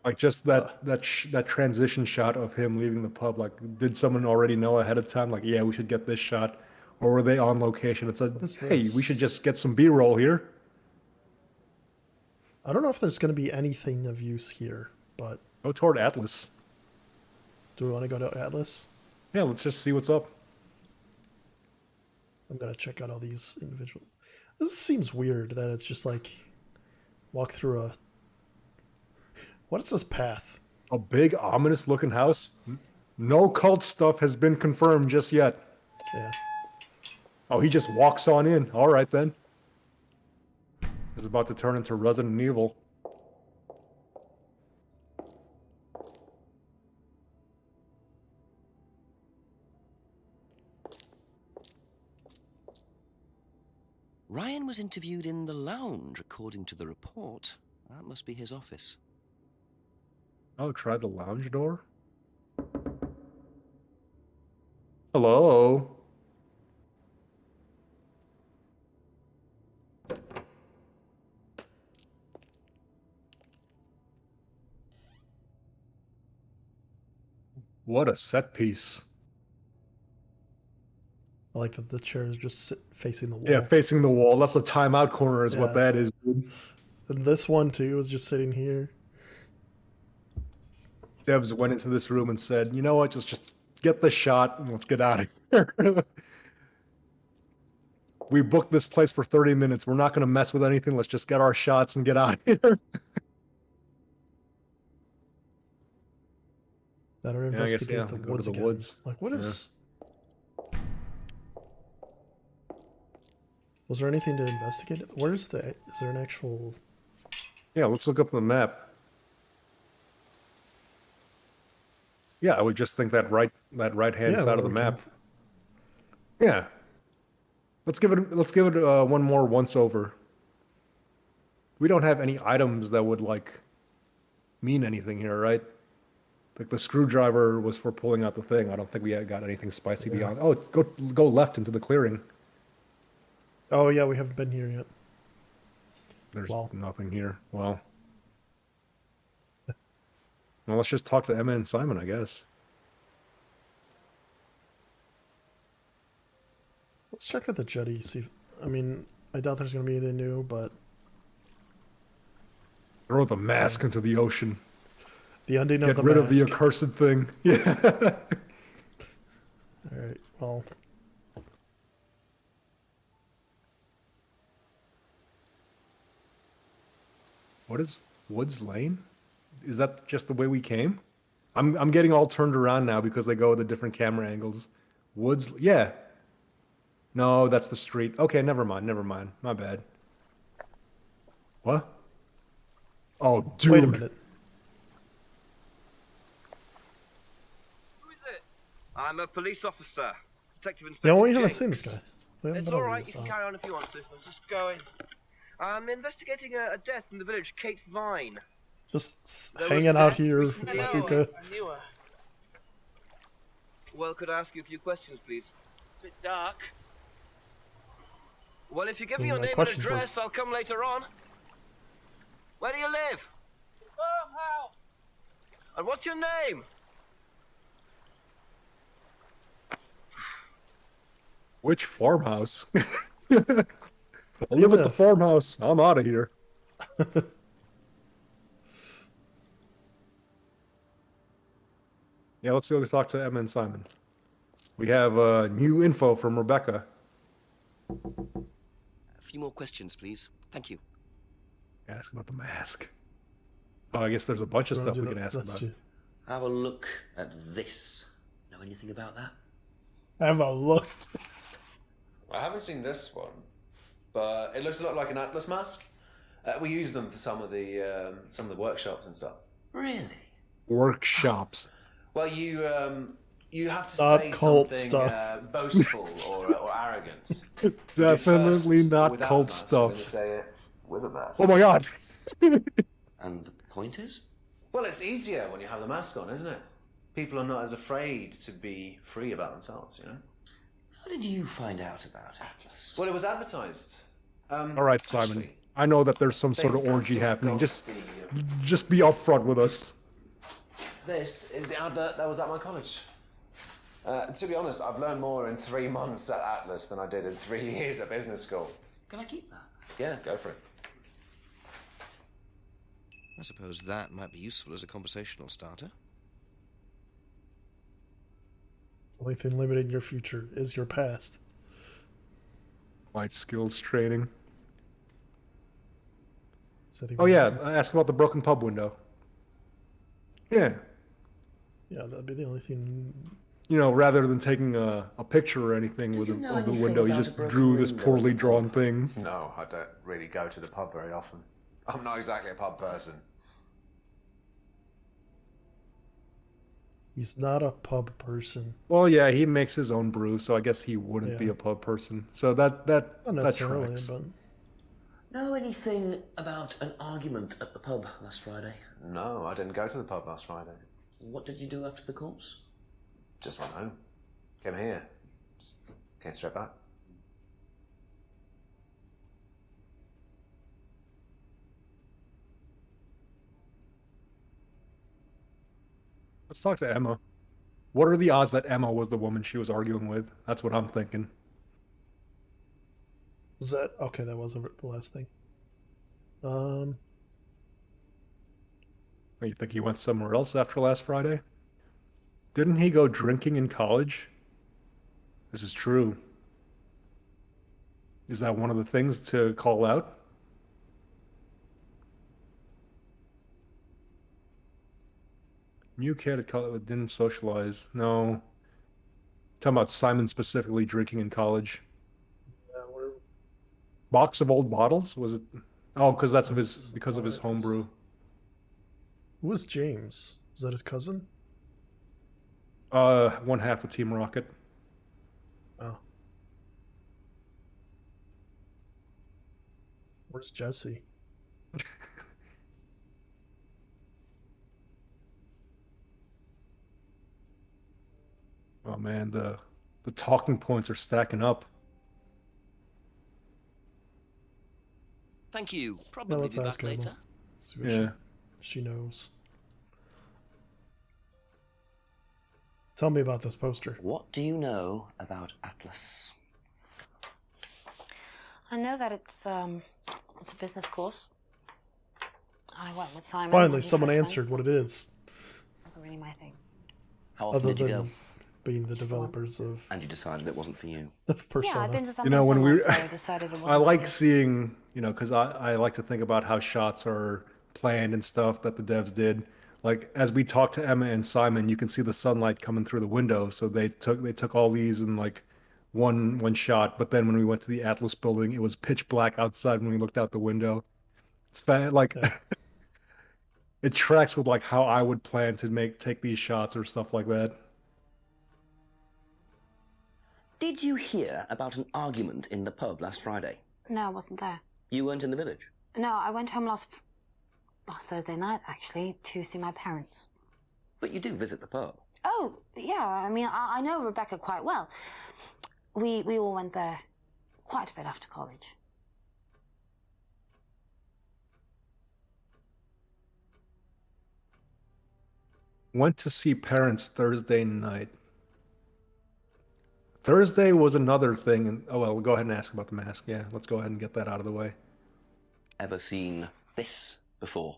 Like just that transition shot of him leaving the pub. Like, did someone already know ahead of time? Like, yeah, we should get this shot, or were they on location and said, What's "Hey, we this? should just get some B-roll here." I don't know if there's going to be anything of use here, but Go toward Atlas. do we want to go to Atlas? Yeah, let's just see what's up. I'm going to check out all these individual. This seems weird that it's just like walk through a. What is this path? A big, ominous-looking house. No cult stuff has been confirmed just yet. Yeah. Oh, he just walks on in. All right, then. It's about to turn into Resident Evil. Ryan was interviewed in the lounge, according to the report. That must be his office. Oh, try the lounge door? Hello? What a set piece. I like that the chair is just facing the wall. Yeah, facing the wall. That's the timeout corner is what Yeah. that is, dude. And this one, too, is just sitting here. Devs went into this room and said, you know what, just get the shot and let's get out of here. We booked this place for 30 minutes. We're not going to mess with anything. Let's just get our shots and get out of here. Better Yeah, I guess, investigate yeah, the go to woods the again. woods. Like, what is... Was there anything to investigate? Where's the... Is there an actual... Yeah, let's look up the map. Yeah, I would just think that right hand Yeah, side of where the we came map. Yeah. Let's give it one more once over. We don't have any items that would like mean anything here, right? Like the screwdriver was for pulling out the thing. I don't think we got anything spicy beyond. Oh, go left into the clearing. Oh, yeah, we haven't been here yet. There's Well. nothing here. Well, let's just talk to Emma and Simon, I guess. Let's check out the jetty, see if... I mean, I doubt there's going to be anything new, but... Throw the mask into the ocean. The ending Get of the rid mask. of the accursed thing. Yeah. Alright, well... What is Woods Lane? Is that just the way we came? I'm getting all turned around now because they go with the different camera angles. Woods, yeah. No, that's the street. Okay, never mind. My bad. What? Oh, dude. Wait a minute. Who is it? I'm a police officer. Detective Yeah, Inspector we haven't Jenks. seen this guy. We haven't It's been over alright, here, you can so- carry on if you want to. I'll just go in. I'm investigating a death in the village, Kate Vine. Just There was hanging a out death here recently. with Hello, hookah. I knew her. Well, could I ask you a few questions, please? Bit dark. Well, if you give I me mean, your my name and questions were- address, I'll come later on. Where do you live? farmhouse. And what's your name? Which farmhouse? I you live at the live? farmhouse. I'm out of here. Yeah, let's go talk to Emma and Simon. We have new info from Rebecca. A few more questions, please. Thank you. Ask about the mask. Oh, I guess there's a bunch of stuff we can ask about. Have a look at this. Know anything about that? Have a look. I haven't seen this one, but it looks a lot like an Atlas mask. We use them for some of the workshops and stuff. Really? Workshops. Well, you have to Not say cult something stuff. boastful or arrogant. Definitely not without cult a mask, stuff. You're gonna say it with a mask. Oh my god. And the point is? Well, it's easier when you have the mask on, isn't it? People are not as afraid to be free about themselves, you know? How did you find out about Atlas? Well, it was advertised. All right, Simon. Actually, I know that there's some sort of they've orgy sort of happening. got Just be upfront with us. This is the advert that was at my college. To be honest, I've learned more in 3 months at Atlas than I did in 3 years at business school. Can I keep that? Yeah, go for it. I suppose that might be useful as a conversational starter. Only thing limiting your future is your past. Life skills training. Is that even Oh yeah, there? ask about the broken pub window. Yeah. Yeah, that'd be the only thing. You know, rather than taking a picture or anything with you know of the anything window, you about just a broken drew this window poorly in the drawn pub? thing. No, I don't really go to the pub very often. I'm not exactly a pub person. He's not a pub person. Well, yeah, he makes his own brew, so I guess he wouldn't be Yeah. a pub person. So that Not necessarily, tracks. but Know anything about an argument at the pub last Friday? No, I didn't go to the pub last Friday. What did you do after the course? Just went home. Came here. Just came straight back. Let's talk to Emma. What are the odds that Emma was the woman she was arguing with? That's what I'm thinking. was that okay? That was the last thing. Or you think he went somewhere else after last Friday? Didn't he go drinking in college? This is true. Is that one of the things to call out? New kid at college didn't socialize. No. Talking about Simon specifically drinking in college. Box of old bottles? Was it? Oh, because that's because of his homebrew. Who was James? Is that his cousin? One half of Team Rocket. Oh. Where's Jesse? Oh man, the talking points are stacking up. Thank you. Now Probably let's be ask back Emma. later. See what Yeah. she knows. Tell me about this poster. What do you know about Atlas? I know that it's a business course. I went with Simon. Finally, when he someone first went. answered what it is, Wasn't really my thing. How often other did you than go? being the Just the once. developers of And you decided it wasn't for you. Persona. Yeah, I've been to something know, when similar, we- so I decided it wasn't. I for like me. seeing, because I like to think about how shots are planned and stuff that the devs did. Like as we talk to Emma and Simon, you can see the sunlight coming through the window. So they took all these in like one shot. But then when we went to the Atlas building, it was pitch black outside when we looked out the window. It's like Yeah. it tracks with like how I would plan to take these shots or stuff like that. Did you hear about an argument in the pub last Friday? No, I wasn't there. You weren't in the village? No, I went home last Thursday night, actually, to see my parents. But you do visit the pub. Oh, yeah, I mean, I know Rebecca quite well. We all went there quite a bit after college. Went to see parents Thursday night. Thursday was another thing. And, oh, well, we'll go ahead and ask about the mask. Yeah, let's go ahead and get that out of the way. Ever seen this before?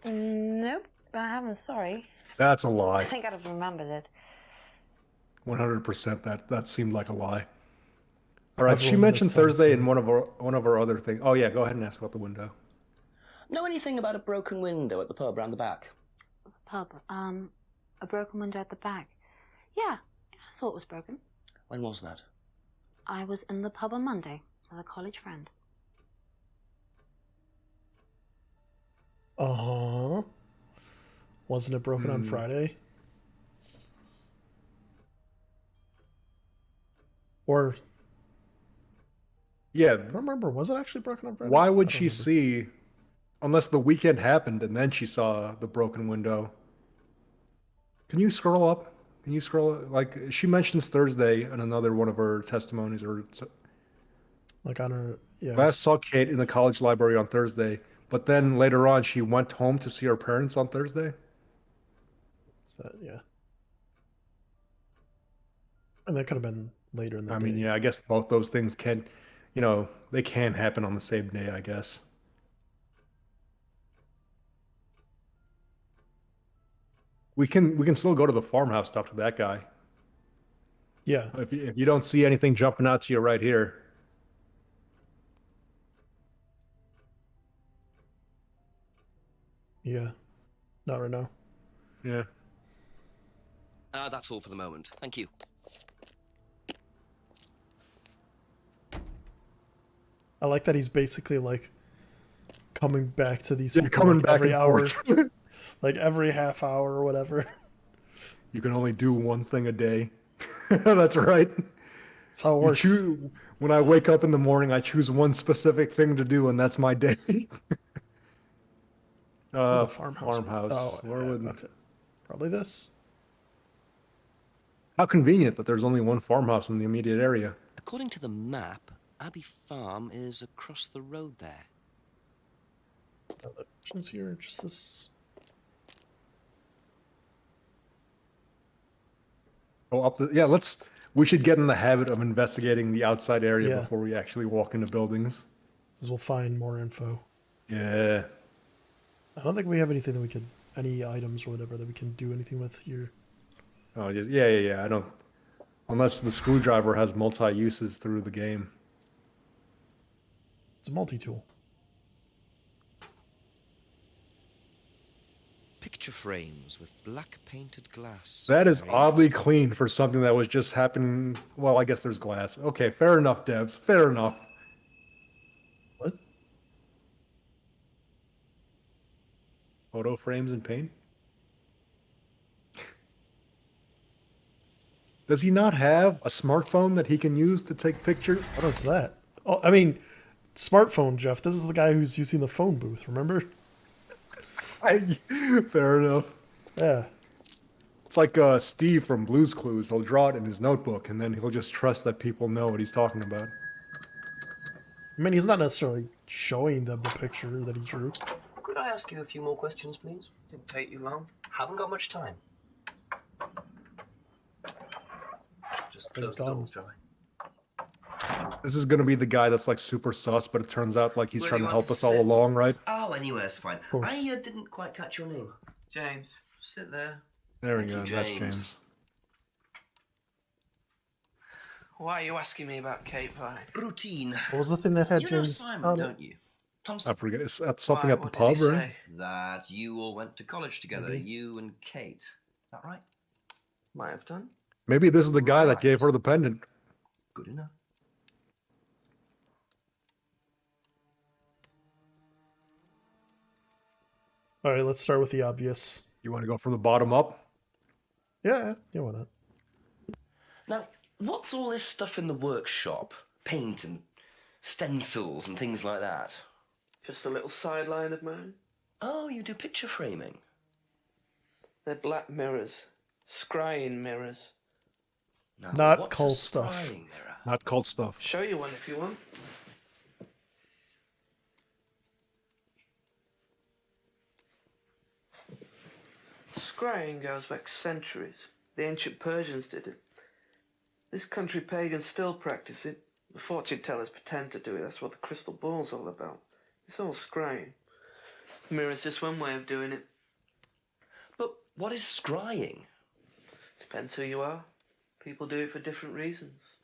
Nope, I haven't, sorry. That's a I lie. think I'd have remembered it. 100% that seemed like a lie. All right, she Everyone mentioned this time Thursday in seen one of our other things. Oh yeah, go ahead and ask about the window. Know anything about a broken window at the pub round the back? Pub, a broken window at the back. Yeah, I saw it was broken. When was that? I was in the pub on Monday with a college friend. Uh-huh. Wasn't it broken on Friday? Or Yeah, I don't remember. Was it actually broken on Friday? why I would don't she remember. see, unless the weekend happened and then she saw the broken window? Can you scroll up? Can you scroll? Like, she mentions Thursday in another one of her testimonies, or Like on her, yeah. last saw Kate in the college library on Thursday, but then later on she went home to see her parents on Thursday. Yeah. And that could have been later in the I day. mean, yeah, I guess both those things can, they can happen on the same day, I guess. We can still go to the farmhouse, talk to that guy. Yeah. If you don't see anything jumping out to you right here. Yeah. Not right now. Yeah. That's all for the moment. Thank you. I like that he's basically like coming back to these Yeah, people coming like back every and hour, forth. like every half hour or whatever. You can only do one thing a day. That's right. That's how it You works. choose, when I wake up in the morning, I choose one specific thing to do, and that's my day. Oh, the farmhouse. Farmhouse. Oh, Where yeah, would- okay. Probably this. How convenient that there's only one farmhouse in the immediate area. According to the map, Abbey Farm is across the road there. Other options here, just this. Oh, yeah, we should get in the habit of investigating the outside area Yeah. before we actually walk into buildings. Because we'll find more info. Yeah. I don't think we have anything that we could, any items or whatever that we can do anything with here. Oh, yeah. I don't, unless the screwdriver has multi-uses through the game. It's a multi-tool. Picture frames with black painted glass. That is Very oddly interesting. clean for something that was just happening. Well, I guess there's glass. Okay, fair enough, devs. Fair enough. What? Photo frames and paint? Does he not have a smartphone that he can use to take pictures? What is that? Oh, I mean, smartphone, Jeff. This is the guy who's using the phone booth, remember? Fair enough. Yeah. It's like Steve from Blue's Clues. He'll draw it in his notebook, and then he'll just trust that people know what he's talking about. I mean, he's not necessarily showing them the picture that he drew. Could I ask you a few more questions, please? Didn't take you long. Haven't got much time. Just Been close the done. doors, shall I? This is gonna be the guy that's like super sus, but it turns out like he's Where do trying you to want help to us all sit? along, right? Oh, anywhere's fine. course. I didn't quite catch your name. James, sit there. There we Thank go. you, That's James. James. Why are you asking me about Kate Pie? Routine. What was the thing that had You know James Simon, on it? don't you? I Thompson. forget. That's something Why, at the what did he pub, right? say? That you all went to college together, Maybe. you and Kate. Is that right? Might have done. Maybe this is the guy that gave Right. her the pendant. Good enough. All right, let's start with the obvious. You want to go from the bottom up? Yeah, why not? Now, what's all this stuff in the workshop? Paint and stencils and things like that? Just a little sideline of mine. Oh, you do picture framing. They're black mirrors. Scrying mirrors. Now, Not what's a cult stuff. scrying mirror? Not cult stuff. Show you one if you want. scrying goes back centuries. The ancient Persians did it. This country pagans still practice it. The fortune tellers pretend to do it. That's what the crystal ball's all about. It's all scrying. Mirror's just one way of doing it. But what is scrying? Depends who you are. People do it for different reasons.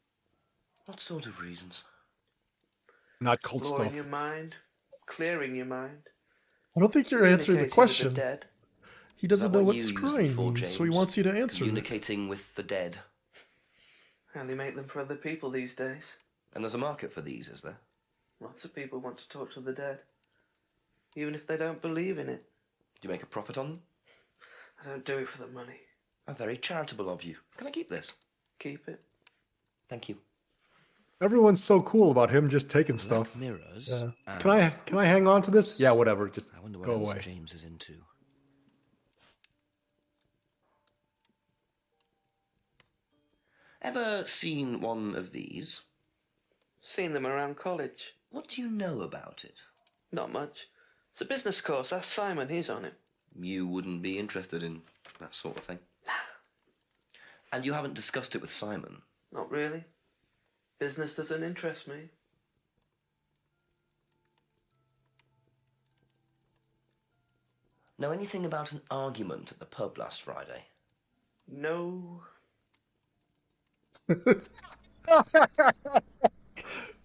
What sort of reasons? Not cult Exploring stuff. your mind, clearing your mind. I don't think you're answering the communicating with question. dead. He Is doesn't that know what you use them scrying for, means, so he James? wants you to answer it. Communicating with the dead. How they make them for other people these days. And there's a market for these, is there? Lots of people want to talk to the dead. Even if they don't believe in it. Do you make a profit on them? I don't do it for the money. How very charitable of you. Can I keep this? Keep it. Thank you. Everyone's so cool about him just taking stuff. Mirrors. Yeah. Can I hang on to this? Yeah, whatever. Just I wonder what go else away. James is into. Ever seen one of these? Seen them around college. What do you know about it? Not much. It's a business course. Ask Simon, he's on it. You wouldn't be interested in that sort of thing. And you haven't discussed it with Simon? Not really. Business doesn't interest me. Know anything about an argument at the pub last Friday? No.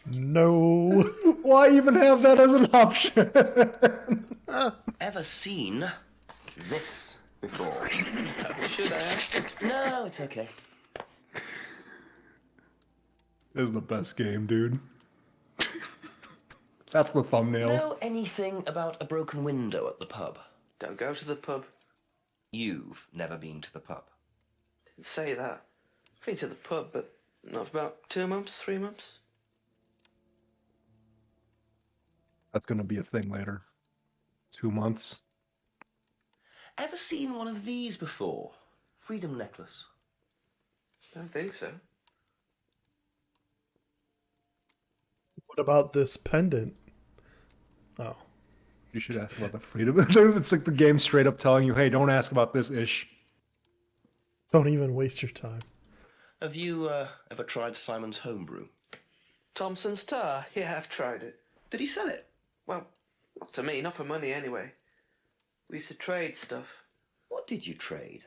No. Why even have that as an option? Ever seen this before? Should I have? No, it's okay. This is the best game, dude. That's the thumbnail. Know anything about a broken window at the pub? Don't go to the pub. You've never been to the pub. Didn't say that. I've been to the pub, but not for about 2 months, 3 months. That's gonna be a thing later. 2 months. Ever seen one of these before? Freedom necklace. Don't think so. What about this pendant? Oh. You should ask about the freedom. It's like the game straight up telling you, hey, don't ask about this ish. Don't even waste your time. Have you ever tried Simon's homebrew? Thompson's tar? Yeah, I've tried it. Did he sell it? Well, not to me, not for money anyway. We used to trade stuff. What did you trade?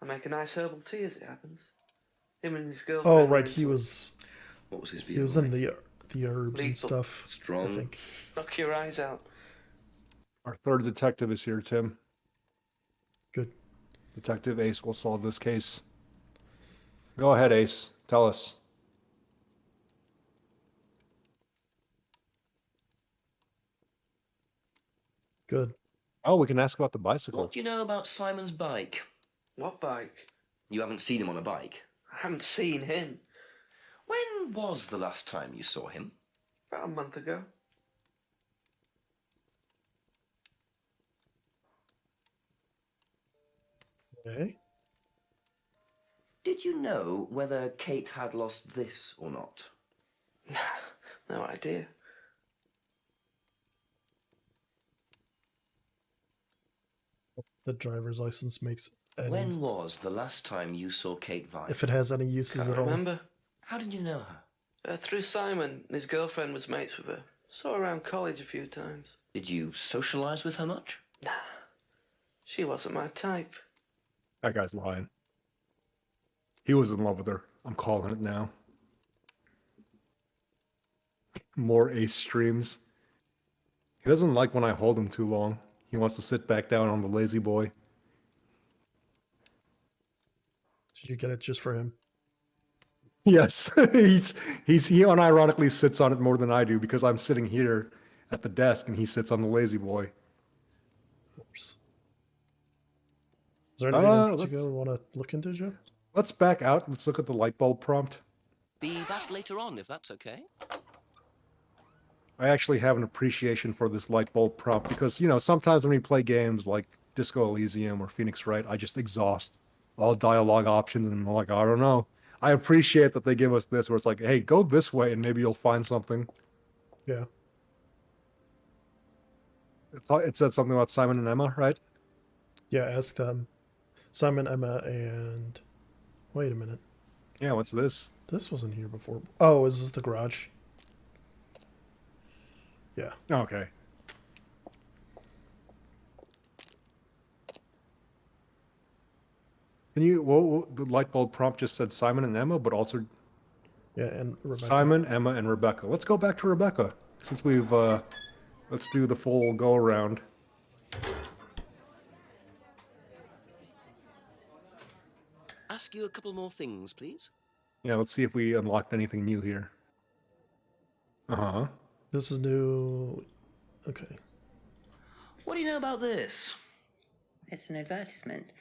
I make a nice herbal tea as it happens. Him and his girlfriend. Oh, right, were he into it. was What was his he was in the herbs and Lethal. stuff. I Strong. think. Knock your eyes out. Our third detective is here, Tim. Good. Detective Ace will solve this case. Go ahead, Ace. Tell us. Good. Oh, we can ask about the bicycle. What do you know about Simon's bike? What bike? You haven't seen him on a bike. I haven't seen him. When was the last time you saw him? About a month ago. Okay. Did you know whether Kate had lost this or not? No idea. The driver's license makes any, When was the last time you saw Kate Vine? if it has any uses Can't at all. remember. How did you know her? Through Simon. His girlfriend was mates with her. Saw her around college a few times. Did you socialise with her much? Nah. She wasn't my type. That guy's lying. He was in love with her. I'm calling it now. More Ace streams. He doesn't like when I hold him too long. He wants to sit back down on the lazy boy. Did you get it just for him? Yes, he unironically sits on it more than I do because I'm sitting here at the desk and he sits on the lazy boy. Of course. Is there anything in let's- particular you want to look into, Joe? Let's back out. Let's look at the light bulb prompt. Be back later on, if that's okay. I actually have an appreciation for this light bulb prompt because, you know, sometimes when we play games like Disco Elysium or Phoenix Wright, I just exhaust all dialogue options and I'm like, I don't know. I appreciate that they give us this where it's like, hey, go this way and maybe you'll find something. Yeah. It said something about Simon and Emma, right? Yeah, ask them. Simon, Emma, and wait a minute. Yeah, what's this? This wasn't here before. Oh, is this the garage? Yeah. Okay. Can you? Well, the light bulb prompt just said Simon and Emma, but also Yeah, and Rebecca. Simon, Emma, and Rebecca. Let's go back to Rebecca since we've. Let's do the full go around. Ask you a couple more things, please. Yeah, let's see if we unlocked anything new here. Uh-huh. This is new. Okay. What do you know about this? It's an advertisement.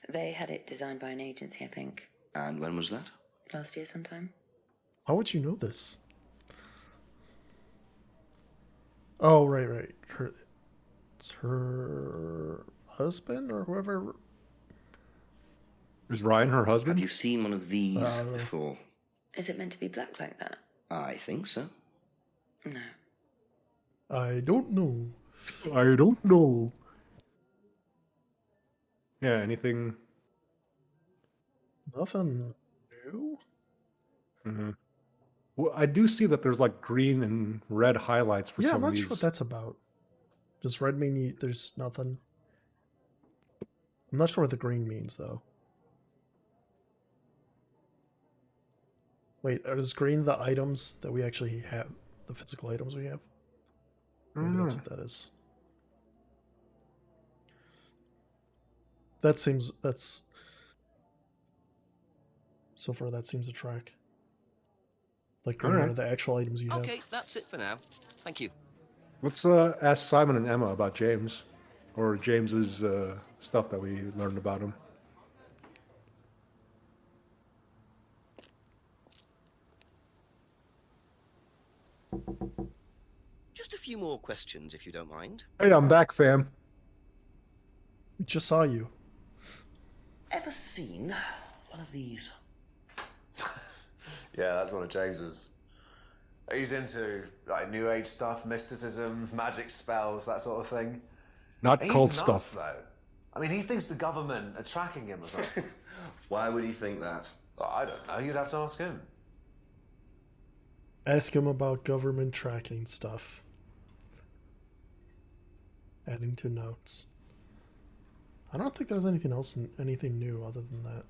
They had it designed by an agency, I think. And when was that? Last year sometime. How would you know this? Oh, right. It's her husband or whoever. Is Ryan her husband? Have you seen one of these before? Is it meant to be black like that? I think so. No. I don't know. I don't know. Yeah, anything? Nothing new? Mm-hmm. Well, I do see that there's like green and red highlights for Yeah, some I'm of not these. sure what that's about. Does red mean there's nothing? I'm not sure what the green means, though. Wait, is green the items that we actually have? The physical items we have? Maybe that's what that is. That's... So far, that seems to track. Like green are the actual items you have. Okay, that's it for now. Thank you. Let's ask Simon and Emma about James, or James's stuff that we learned about him. Just a few more questions, if you don't mind. Hey, I'm back, fam. We just saw you. Ever seen one of these? Yeah, that's one of James's. He's into like New Age stuff, mysticism, magic spells, that sort of thing. Not He's cult nuts, stuff. though. I mean, he thinks the government are tracking him or something. Why would he think that? Well, I don't know. You'd have to ask him. Ask him about government tracking stuff. Adding to notes. I don't think there's anything else, anything new other than that.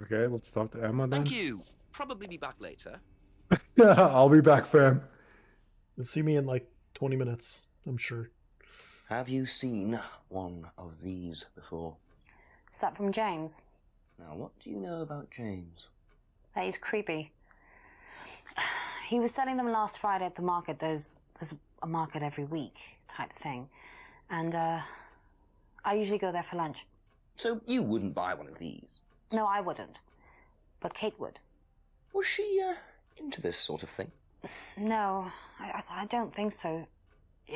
Okay, let's talk to Emma then. Thank you. Probably be back later. Yeah, I'll be back, fam. You'll see me in like 20 minutes, I'm sure. Have you seen one of these before? Is that from James? Now, what do you know about James? That he's creepy. He was selling them last Friday at the market. There's a market every week type thing. And I usually go there for lunch. So you wouldn't buy one of these? No, I wouldn't. But Kate would. Was she into this sort of thing? No, I don't think so.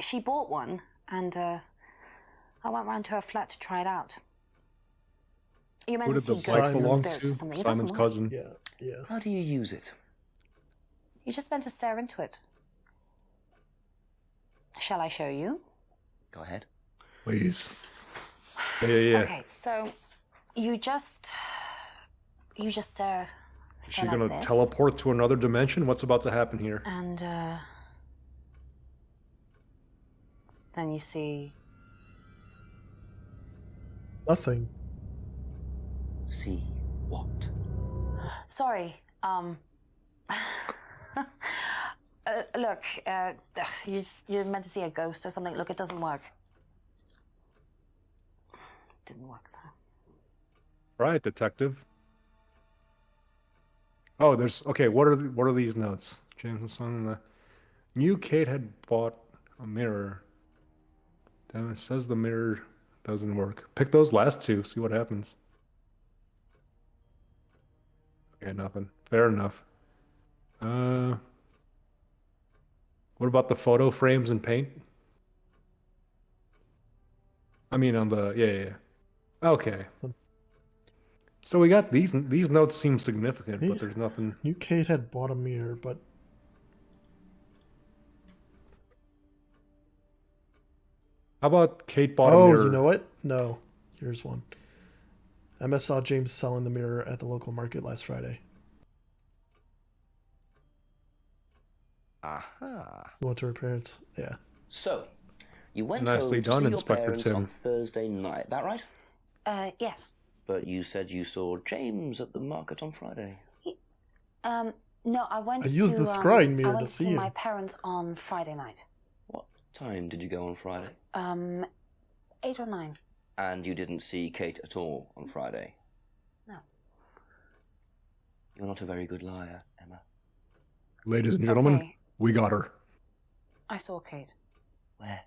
She bought one, and I went round to her flat to try it out. You're meant Who to did see the bike ghosts and belong spirits to? or something. It doesn't Simon's work. cousin. Yeah. How do you use it? You're just meant to stare into it. Shall I show you? Go ahead. Please. Yeah. Okay, so you just stare Is she like gonna this, teleport to another dimension? What's about to happen here? and then you see. Nothing. See what? Sorry, look, you're meant to see a ghost or something. Look, it doesn't work. Didn't work, so. Right, detective. Oh, there's okay. What are these notes? James son. Knew Kate had bought a mirror. Damn, it says the mirror doesn't work. Pick those last two. See what happens. Okay, nothing. Fair enough. What about the photo frames and paint? I mean, on the yeah. Okay. So we got these notes seem significant, but there's nothing. Knew Kate had bought a mirror, but How about Kate bought a oh, mirror? you know what? No. Here's one. MS saw James selling the mirror at the local market last Friday. Aha. We went to her parents. Yeah. So, you went Nicely home to done, see your Inspector parents Tim. on Thursday night, that right? Yes. But you said you saw James at the market on Friday. No, I went I used to the scrying I mirror went to to see see my him. parents on Friday night. What time did you go on Friday? 8 or 9. And you didn't see Kate at all on Friday? No. You're not a very good liar, Emma. Ladies and gentlemen, Okay. we got her. I saw Kate. Where?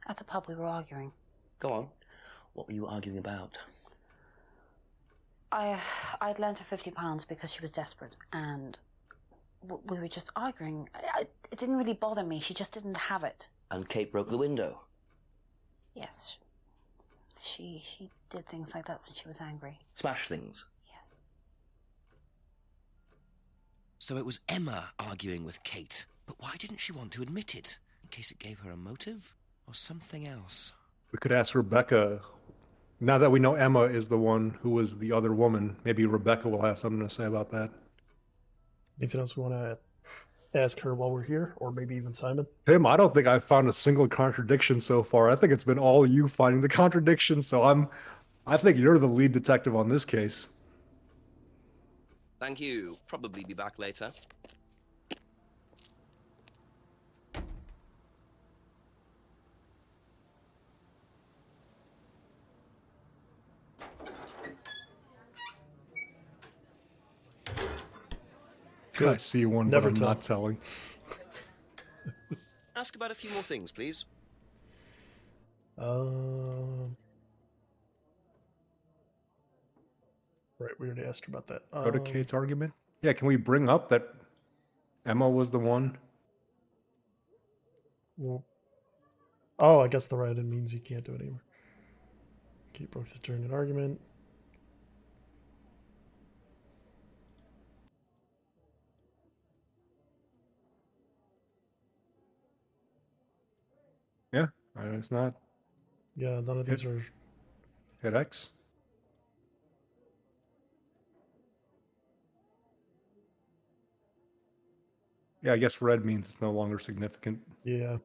At the pub we were arguing. Go on. What were you arguing about? I'd lent her £50 because she was desperate, and we were just arguing. It didn't really bother me. She just didn't have it. And Kate broke the window? Yes. She did things like that when she was angry. Smash things? Yes. So it was Emma arguing with Kate. But why didn't she want to admit it? In case it gave her a motive? Or something else? We could ask Rebecca. Now that we know Emma is the one who was the other woman, maybe Rebecca will have something to say about that. Anything else we want to ask her while we're here, or maybe even Simon? Tim, I don't think I've found a single contradiction so far. I think it's been all you finding the contradiction, so I think you're the lead detective on this case. Thank you. Probably be back later. I see one, Never but I'm tell. not telling. Ask about a few more things, please. Right, we already asked her about that. Go to Kate's argument? Yeah, can we bring up that Emma was the one? Well, oh, I guess the write-in means you can't do it anymore. Kate broke the turn in argument. Yeah, it's not. Yeah, none of these are. Hit X. Yeah, I guess red means it's no longer significant. Yeah.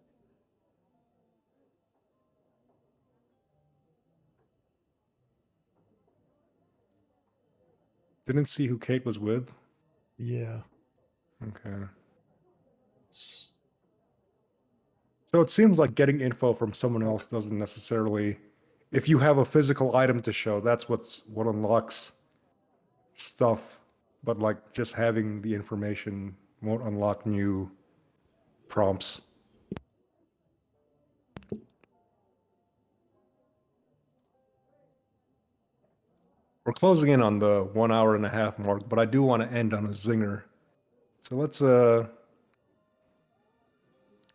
Didn't see who Kate was with. Yeah. Okay. So it seems like getting info from someone else doesn't necessarily, if you have a physical item to show, that's what unlocks stuff. But like just having the information won't unlock new prompts. We're closing in on the 1 hour and a half mark, but I do want to end on a zinger. So let's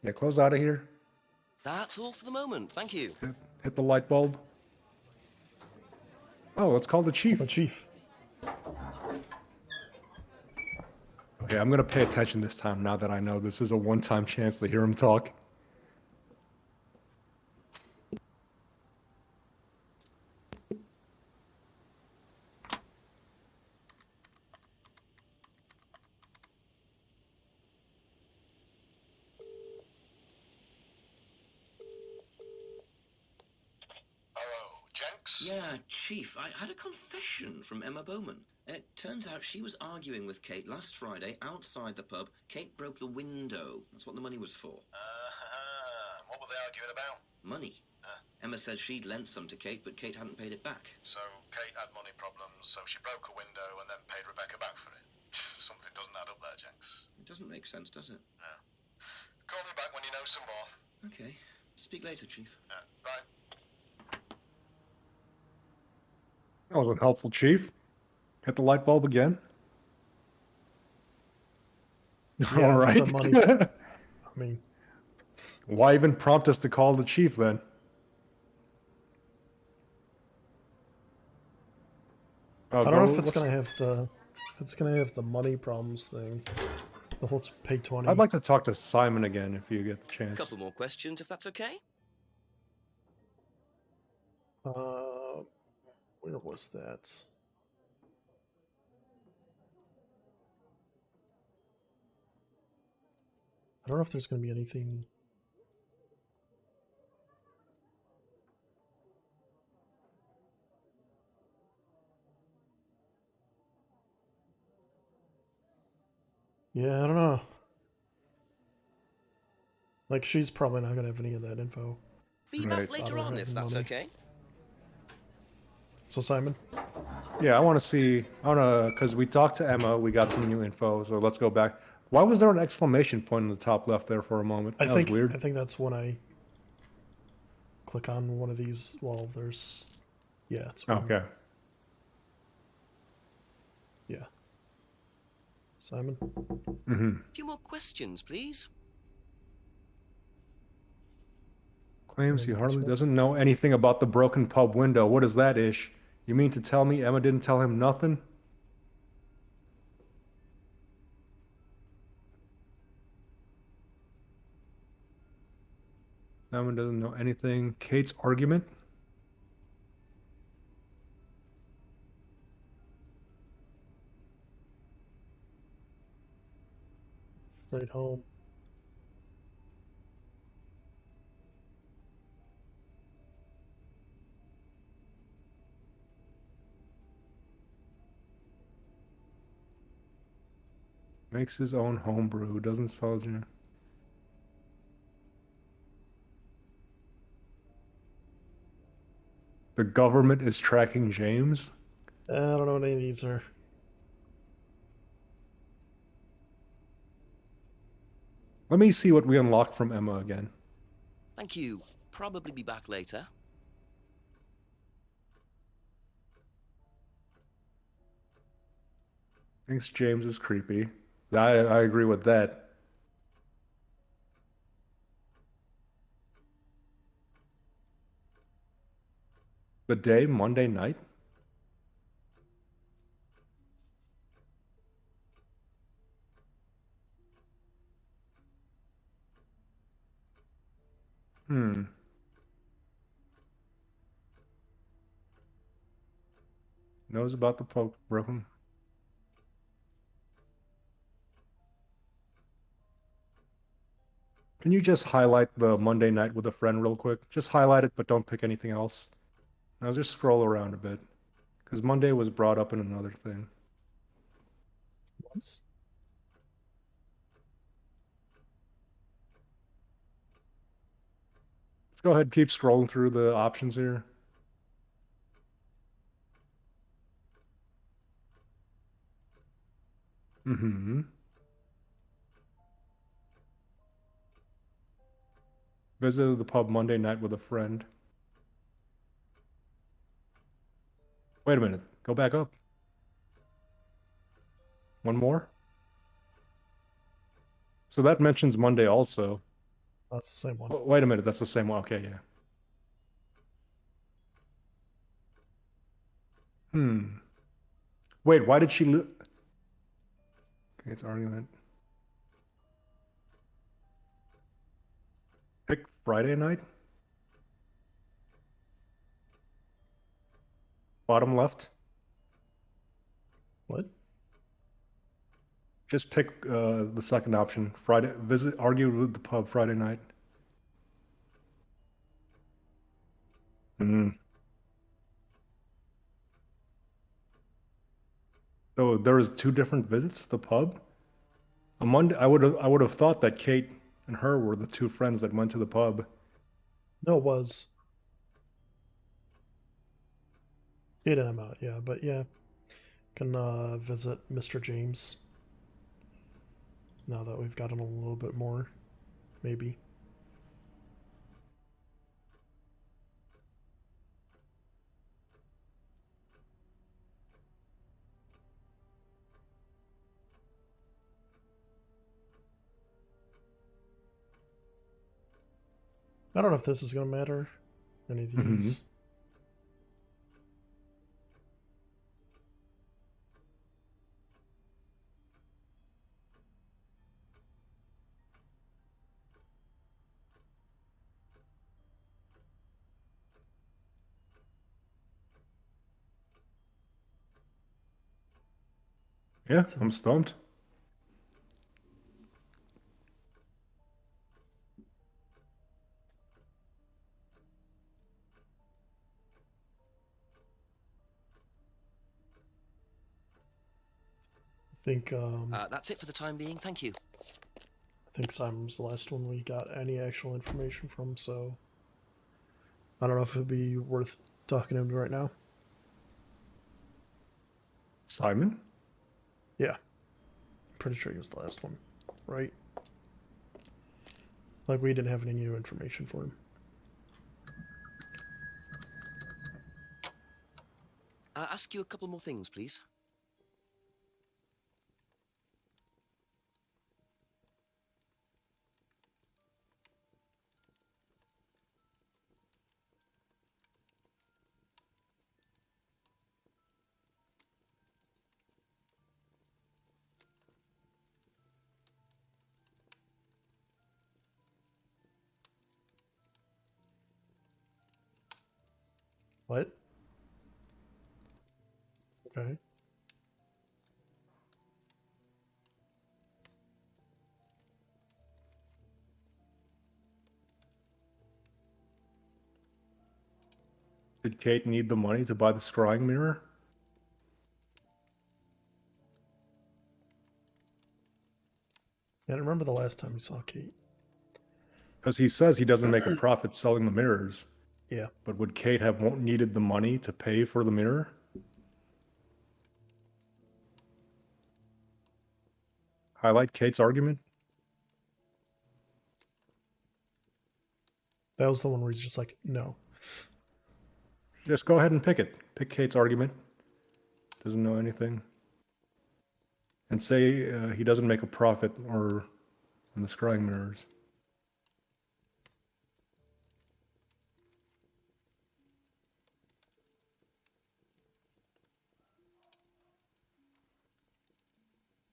yeah, close out of here. That's all for the moment. Thank you. Hit the light bulb. Oh, let's call the chief. The chief. Okay, I'm gonna pay attention this time now that I know this is a one-time chance to hear him talk. Yeah, Chief, I had a confession from Emma Bowman. It turns out she was arguing with Kate last Friday outside the pub. Kate broke the window. That's what the money was for. What were they arguing about? Money. Emma said she'd lent some to Kate, but Kate hadn't paid it back. So Kate had money problems, so she broke a window and then paid Rebecca back for it. Something doesn't add up there, Jenks. It doesn't make sense, does it? No. Call me back when you know some more. Okay. Speak later, Chief. Bye. That wasn't helpful, Chief. Hit the light bulb again. Yeah, All right. the money. I mean, why even prompt us to call the chief then? I don't know if it's gonna have the. It's gonna have the money problems thing. The whole pay 20. I'd like to talk to Simon again if you get the A chance. couple more questions, if that's okay. Where was that? I don't know if there's going to be anything. Yeah, I don't know. Like, she's probably not going to have any of that info. Be Right. back later About her on if having that's money. okay. So, Simon? Yeah, I want to see. I want to because we talked to Emma. We got some new info. So let's go back. Why was there an exclamation point in the top left there for a moment? I That was think weird. I think that's when I click on one of these. Well, there's, yeah, it's when, Okay. yeah. Simon. Mm-hmm. A few more questions, please. Claims he Maybe this hardly one. doesn't know anything about the broken pub window. What is that, Ish? You mean to tell me Emma didn't tell him nothing? Emma doesn't know anything. Kate's argument? Right home. Makes his own homebrew. Doesn't sell you. The government is tracking James? I don't know what any of these are. Let me see what we unlocked from Emma again. Thank you. Probably be back later. Thinks James is creepy. I agree with that. The day, Monday night? Hmm. Knows about the poke broken. Can you just highlight the Monday night with a friend real quick? Just highlight it, but don't pick anything else. Now just scroll around a bit. Because Monday was brought up in another thing. Once? Let's go ahead and keep scrolling through the options here. Mm-hmm. Visited the pub Monday night with a friend. Wait a minute. Go back up. One more? So that mentions Monday also. That's the same one. Oh, wait a minute. That's the same one. Okay, yeah. Hmm. Wait, why did she... Okay, it's argument. Pick Friday night? Bottom left? What? Just pick the second option. Friday, argue with the pub Friday night. Hmm. So there was two different visits to the pub? On Monday, I would have thought that Kate and her were the two friends that went to the pub. No, it was. It and I'm out, yeah. But yeah, can visit Mr. James. Now that we've got him a little bit more, maybe. I don't know if this is going to matter. Any of Mm-hmm. these. Yeah, I'm stumped. I think That's it for the time being. Thank you. I think Simon was the last one we got any actual information from, so I don't know if it'd be worth talking to him right now. Simon? Yeah. I'm pretty sure he was the last one, right? Like, we didn't have any new information for him. Ask you a couple more things, please. What? Okay. Did Kate need the money to buy the scrying mirror? Yeah, I remember the last time we saw Kate. Because he says he doesn't make a profit selling the mirrors. Yeah. But would Kate have needed the money to pay for the mirror? Highlight Kate's argument? That was the one where he's just like, no. Just go ahead and pick it. Pick Kate's argument. Doesn't know anything. And say he doesn't make a profit or in the scrying mirrors.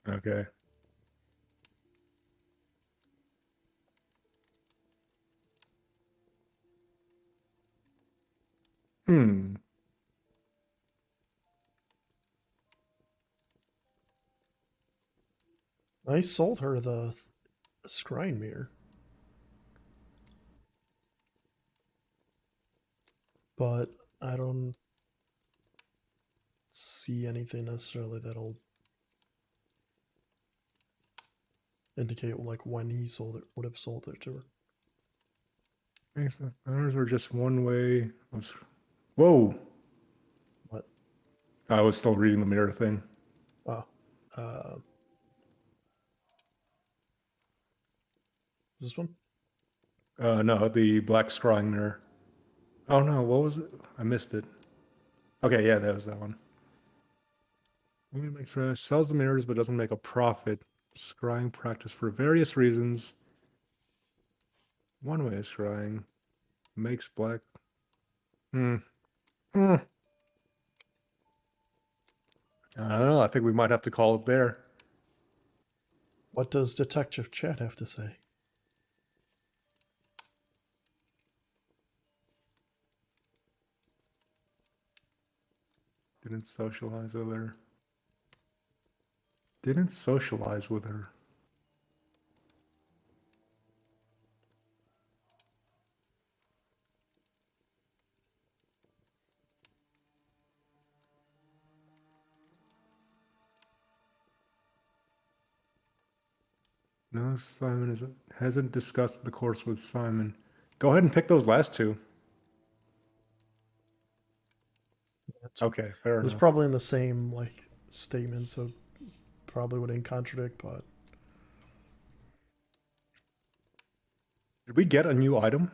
Okay. Hmm. I sold her the scrying mirror. But I don't see anything necessarily that'll indicate like when he sold it, would have sold it to her. Mirrors are just one way. Whoa! What? I was still reading the mirror thing. Oh. This one? No, the black scrying mirror. Oh no, what was it? I missed it. Okay, yeah, that was that one. Sells the mirrors but doesn't make a profit. Scrying practice for various reasons. One way of scrying. Makes black. Hmm. I don't know. I think we might have to call it there. What does Detective Chat have to say? Didn't socialize with her. Didn't socialize with her. No, hasn't discussed the course with Simon. Go ahead and pick those last two. Okay, fair It was enough. probably in the same like statement, so probably wouldn't contradict, but Did we get a new item?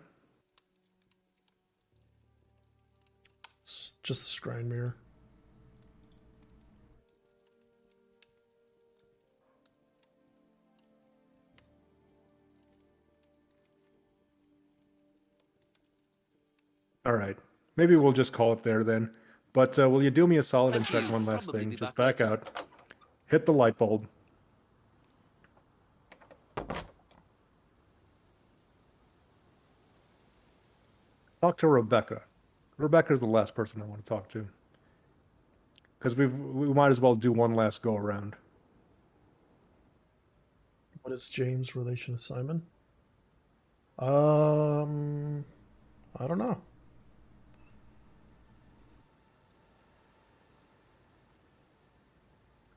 it's just the scrying mirror. All right. Maybe we'll just call it there then. But will you do me a solid and check one last Probably thing? be Just back back later. out. Hit the light bulb. Talk to Rebecca. Rebecca's the last person I want to talk to. Because we might as well do one last go around. What is James' relation to Simon? I don't know.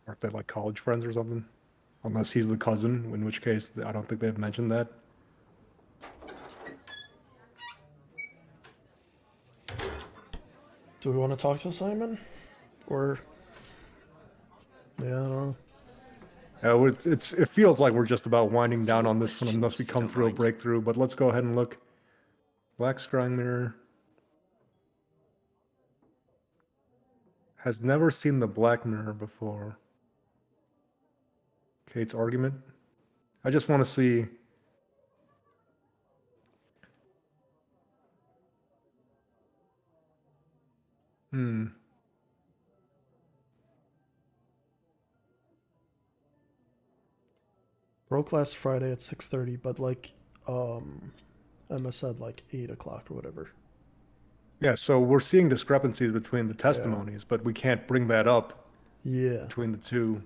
Aren't they like college friends or something? Unless he's the cousin, in which case I don't think they've mentioned that. Do we want to talk to Simon? Or... Yeah, I don't know. It feels like we're just about winding down on this one unless we come through a breakthrough, but let's go ahead and look. Black scrying mirror. Has never seen the black mirror before. Kate's argument. I just want to see. Broke last Friday at 6:30, but like Emma said like 8 o'clock or whatever. Yeah, so we're seeing discrepancies between the testimonies, but we can't bring that up between the two.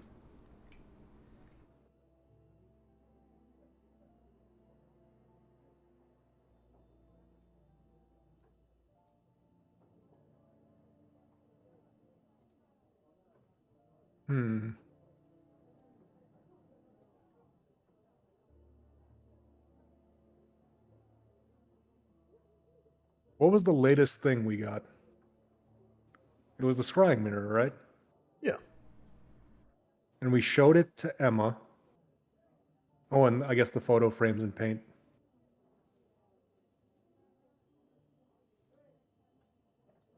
What was the latest thing we got? It was the scrying mirror, right? Yeah. And we showed it to Emma. Oh, and I guess the photo frames in paint.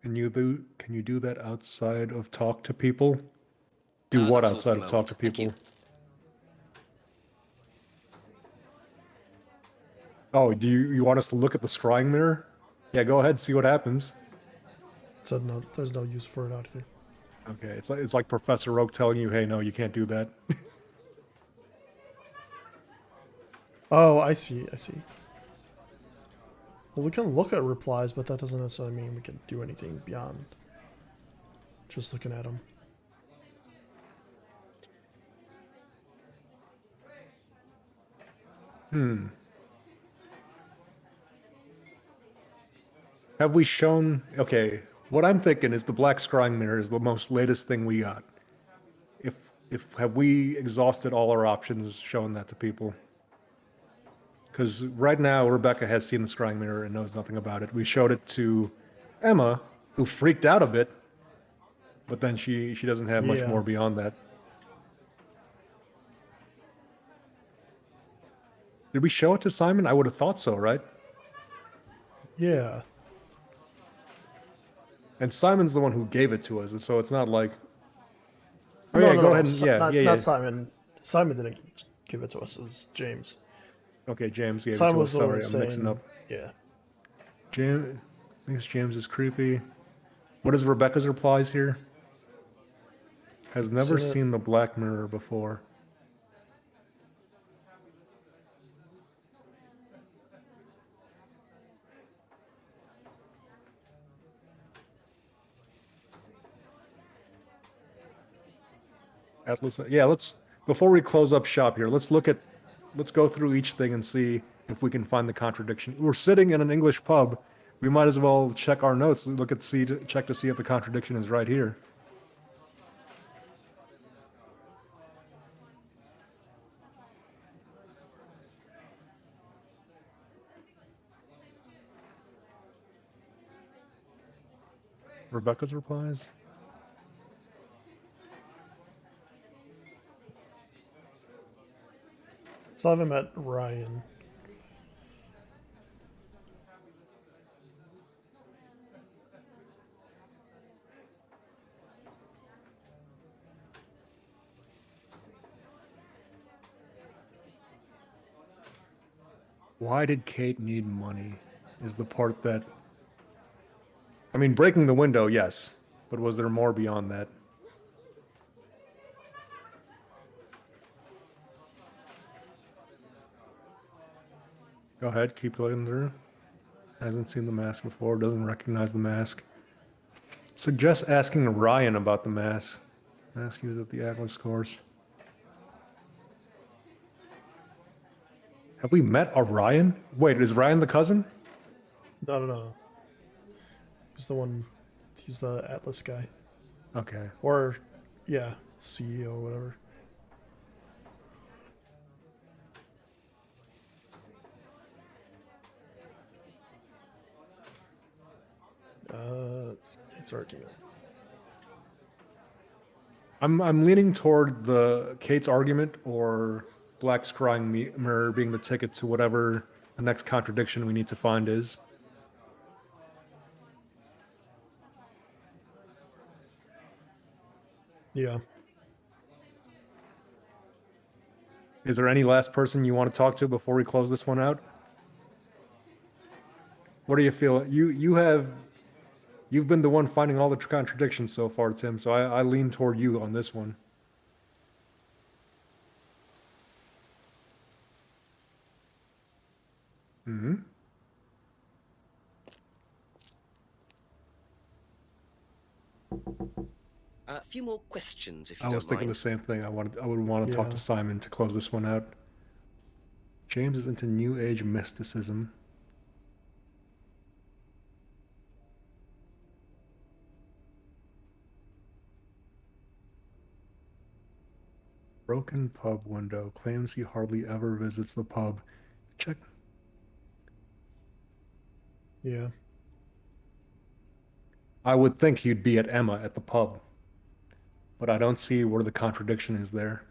Can you do that outside of talk to people? Do what that was all for outside the of talk to moment. Thank people? you. Oh, do you want us to look at the scrying mirror? Yeah, go ahead, see what happens. Said no, there's no use for it out here. Okay, it's like Professor Oak telling you, hey, no, you can't do that. Oh, I see. Well, we can look at replies, but that doesn't necessarily mean we can do anything beyond just looking at them. Have we shown... Okay, what I'm thinking is the black scrying mirror is the most latest thing we got. Have we exhausted all our options showing that to people? Because right now, Rebecca has seen the scrying mirror and knows nothing about it. We showed it to Emma, who freaked out a bit, but then she doesn't have much more beyond that. Did we show it to Simon? I would have thought so, right? Yeah. And Simon's the one who gave it to us, and so it's not like... Oh, yeah, go ahead and... Not Simon. Simon didn't give it to us. It was James. Okay, James gave Simon it to was us. the one Sorry, I'm saying, mixing up. Yeah. James thinks James is creepy. What is Rebecca's replies here? Has never seen the black mirror before. Atlas, yeah, before we close up shop here, let's go through each thing and see if we can find the contradiction. We're sitting in an English pub. We might as well check our notes, check to see if the contradiction is right here. Rebecca's replies? So I haven't met Ryan. Why did Kate need money? Is the part that... I mean, breaking the window, yes. But was there more beyond that? Go ahead, keep looking through. Hasn't seen the mask before, doesn't recognize the mask. Suggests asking Ryan about the mask. Mask used at the Atlas course. Have we met Orion? Wait, is Ryan the cousin? No, no, no. He's the one. He's the Atlas guy. Okay. Or, yeah, CEO or whatever. It's argument. I'm leaning toward the Kate's argument or Black scrying mirror being the ticket to whatever the next contradiction we need to find is. Yeah. Is there any last person you want to talk to before we close this one out? What do you feel? You've been the one finding all the contradictions so far, Tim. So I lean toward you on this one. Hmm. A few more questions, if you I don't was thinking mind. the same thing. I would want to talk to Simon to close this one out. James is into New Age mysticism. Broken pub window. Claims he hardly ever visits the pub. Check. Yeah. I would think he'd be at Emma at the pub, but I don't see where the contradiction is there.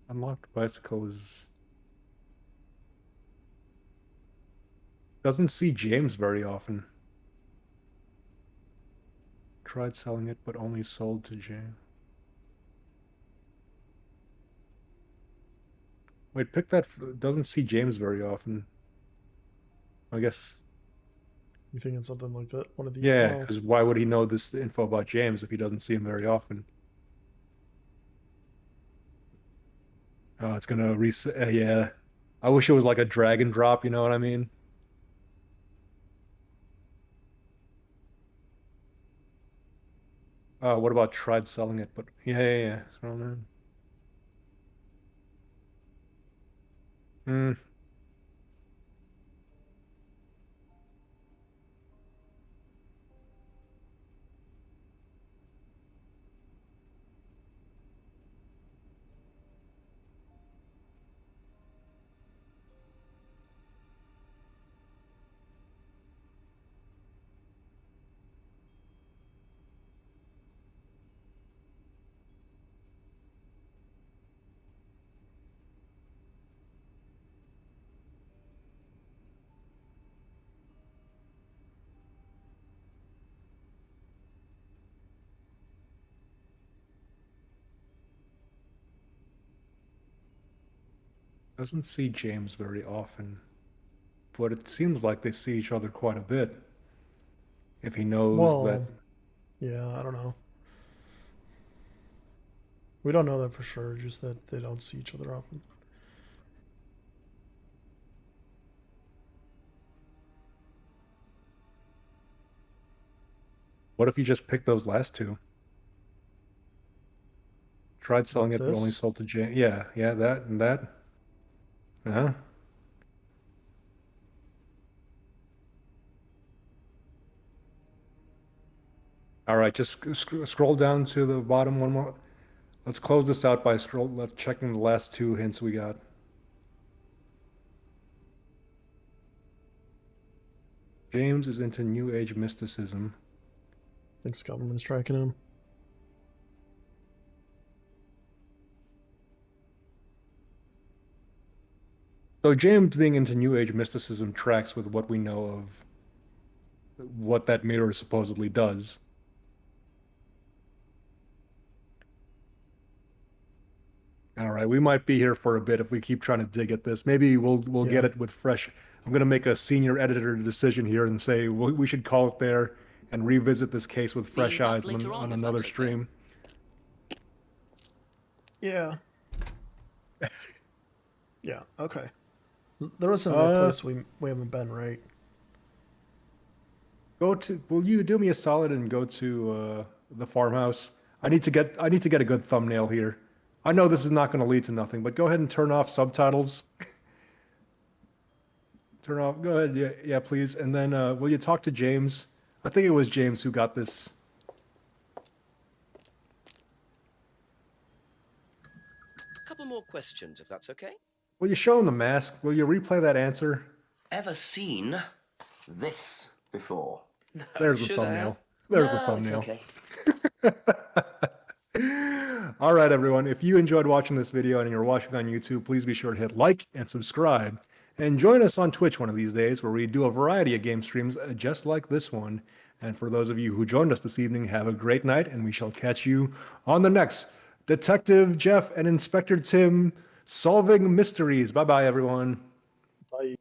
Unlocked bicycle is... Doesn't see James very often. Tried selling it, but only sold to James. Wait, pick that. Doesn't see James very often. I guess. You think it's something like that? One of the... Yeah, well, because why would he know this info about James if he doesn't see him very often? Oh, it's gonna reset. Yeah. I wish it was like a drag and drop, you know what I mean? What about tried selling it? But yeah. So, man. Hmm. Doesn't see James very often, but it seems like they see each other quite a bit. If he knows that. well, yeah, I don't know. We don't know that for sure, just that they don't see each other often. What if you just picked those last two? Tried selling What, it, but only this? sold to James. Yeah, that and that. Uh-huh. All right, just scroll down to the bottom one more. Let's close this out by checking the last two hints we got. James is into New Age mysticism. Thinks government's tracking him. So James being into New Age mysticism tracks with what we know of what that mirror supposedly does. All right, we might be here for a bit if we keep trying to dig at this. Maybe we'll get it with fresh. I'm going to make a senior editor decision here and say we should call it there and revisit this case with fresh eyes on another stream. Yeah. Yeah, okay. There wasn't a place we haven't been, right? Will you do me a solid and go to the farmhouse? I need to get a good thumbnail here. I know this is not going to lead to nothing, but go ahead and turn off subtitles. Turn off. Go ahead. Yeah, yeah, please. And then will you talk to James? I think it was James who got this. A couple more questions, if that's okay. Will you show him the mask? Will you replay that answer? Ever seen this before? There's the should I thumbnail. have? There's the No, thumbnail. It's okay. All right, everyone. If you enjoyed watching this video and you're watching on YouTube, please be sure to hit like and subscribe. And join us on Twitch one of these days where we do a variety of game streams just like this one. And for those of you who joined us this evening, have a great night, and we shall catch you on the next Detective Jeff and Inspector Tim solving mysteries. Bye-bye, everyone. Bye.